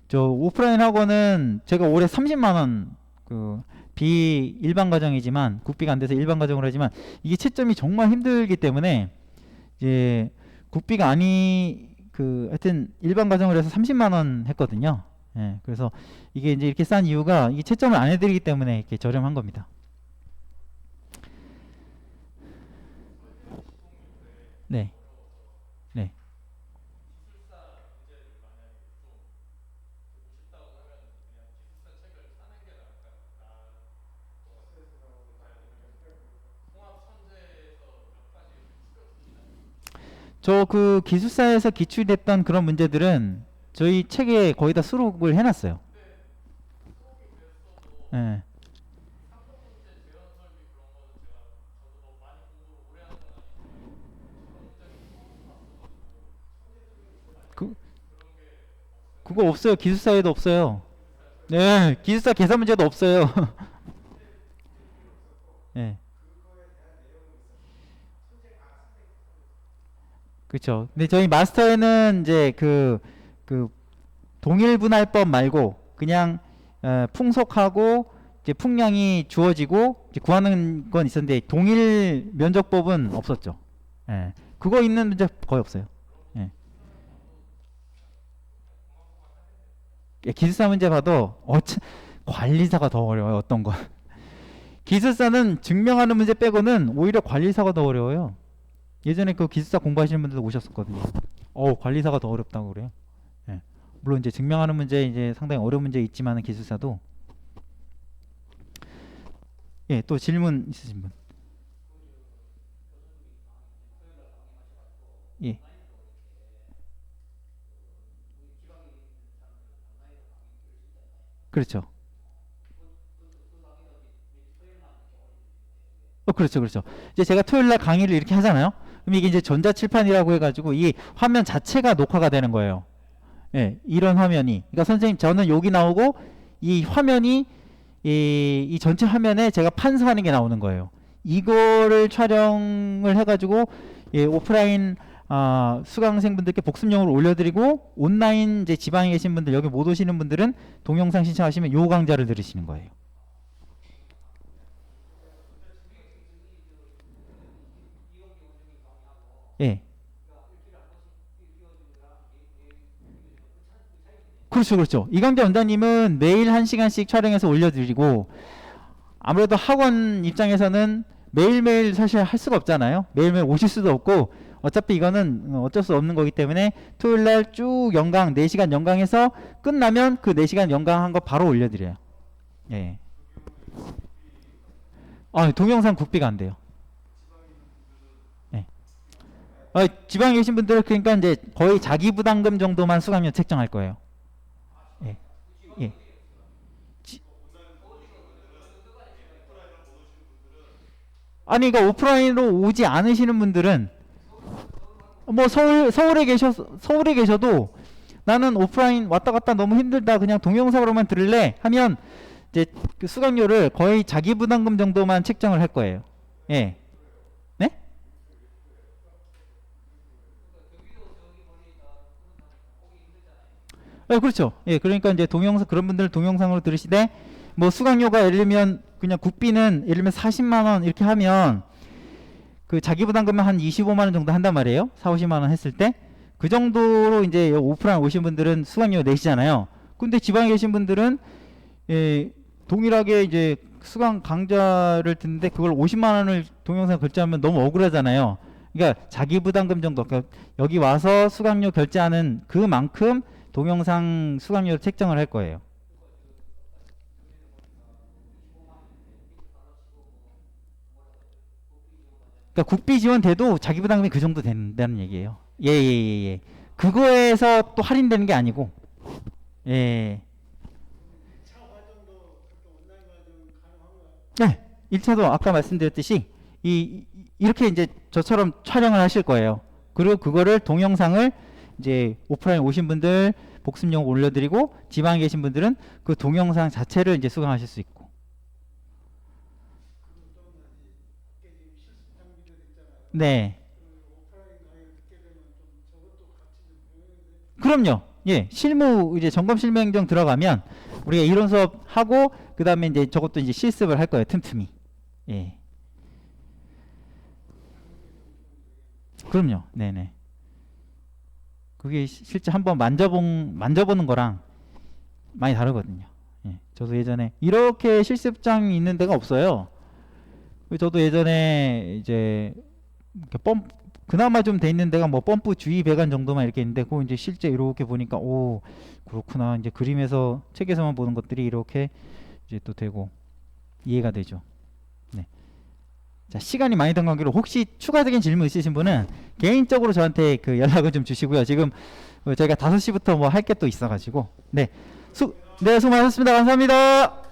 저 오프라인 학원은 제가 올해 30만 원 그 비일반 과정이지만 국비가 안 돼서 일반 과정으로 하지만 이게 채점이 정말 힘들기 때문에 이제 국비가 아니 하여튼 일반 과정을 해서 30만 원 했거든요. 예, 그래서 이게 이제 이렇게 싼 이유가 이게 채점을 안 해드리기 때문에 이렇게 저렴한 겁니다. 네, 네. 저 그 기숙사에서 기출됐던 그런 문제들은 저희 책에 거의 다 수록을 해놨어요. 예. 그 그거 없어요. 기숙사에도 없어요. 네, 기숙사 계산 문제도 없어요. 예. 그렇죠. 근데 저희 마스터에는 이제 그 동일분할법 말고 그냥 풍속하고 이제 풍량이 주어지고 이제 구하는 건 있었는데 동일 면적법은 없었죠. 예. 그거 있는 문제 거의 없어요. 예. 기술사 문제 봐도 관리사가 더 어려워요. 어떤 건. 기술사는 증명하는 문제 빼고는 오히려 관리사가 더 어려워요. 예전에 그 기술사 공부하시는 분들도 오셨었거든요. 관리사가 더 어렵다고 그래요. 예. 물론 이제 증명하는 문제 이제 상당히 어려운 문제 있지만은 기술사도. 예, 또 질문 있으신 분. 예. 그렇죠. 그렇죠, 그렇죠. 이제 제가 토요일 날 강의를 이렇게 하잖아요. 그럼 이게 이제 전자칠판이라고 해가지고 이 화면 자체가 녹화가 되는 거예요. 예, 이런 화면이. 그러니까 선생님 저는 여기 나오고 이 화면이 이 전체 화면에 제가 판사하는 게 나오는 거예요. 이거를 촬영을 해가지고 오프라인 수강생분들께 복습용으로 올려드리고 온라인 이제 지방에 계신 분들 여기 못 오시는 분들은 동영상 신청하시면 요 강좌를 들으시는 거예요. 예. 그렇죠, 그렇죠. 이강재 원장님은 매일 1시간씩 촬영해서 올려드리고 아무래도 학원 입장에서는 매일매일 사실 할 수가 없잖아요. 매일매일 오실 수도 없고 어차피 이거는 어쩔 수 없는 거기 때문에 토요일날 쭉 연강 4시간 연강해서 끝나면 그 4시간 연강한 거 바로 올려드려요. 예. 동영상 국비가 안 돼요. 예. 지방에 계신 분들 그러니까 이제 거의 자기 부담금 정도만 수강료 책정할 거예요. 예. 예. 아니 그러니까 오프라인으로 오지 않으시는 분들은 뭐 서울에 계셔도 나는 오프라인 왔다 갔다 너무 힘들다 그냥 동영상으로만 들을래 하면 이제 그 수강료를 거의 자기 부담금 정도만 책정을 할 거예요. 예. 네? 네, 그렇죠. 예, 그러니까 이제 동영상 그런 분들 동영상으로 들으시되 뭐 수강료가 예를 들면 그냥 국비는 예를 들면 40만 원 이렇게 하면 그 자기 부담금은 한 25만 원 정도 한단 말이에요. 4, 50만 원 했을 때 그 정도로 이제 오프라인 오신 분들은 수강료 내시잖아요. 근데 지방에 계신 분들은 예, 동일하게 이제 수강 강좌를 듣는데 그걸 50만 원을 동영상 결제하면 너무 억울하잖아요. 그러니까 자기 부담금 정도 그러니까 여기 와서 수강료 결제하는 그만큼 동영상 수강료를 책정을 할 거예요. 그러니까 국비 지원 돼도 자기 부담금이 그 정도 된다는 얘기예요. 예. 그거에서 또 할인되는 게 아니고, 예. 네, 1차도 아까 말씀드렸듯이 이렇게 이제 저처럼 촬영을 하실 거예요. 그리고 그거를 동영상을 이제 오프라인 오신 분들 복습용 올려드리고 지방에 계신 분들은 그 동영상 자체를 이제 수강하실 수 있고. 네. 그럼요. 예, 실무 이제 점검 실무 행정 들어가면 우리가 이론 수업 하고 그 다음에 이제 저것도 이제 실습을 할 거예요. 틈틈이. 예. 그럼요. 네네. 그게 실제 한번 만져보는 거랑 많이 다르거든요. 예. 저도 예전에 이렇게 실습장이 있는 데가 없어요. 저도 예전에 이제 이렇게 그나마 좀 돼 있는 데가 뭐 펌프 주위 배관 정도만 이렇게 있는데 그거 이제 실제 이렇게 보니까 오 그렇구나 이제 그림에서 책에서만 보는 것들이 이렇게 이제 또 되고 이해가 되죠. 네. 자 시간이 많이 든 관계로 혹시 추가적인 질문 있으신 분은 개인적으로 저한테 그 연락을 좀 주시고요. 지금 저희가 5시부터 뭐 할 게 또 있어가지고 네 수고 많으셨습니다. 감사합니다.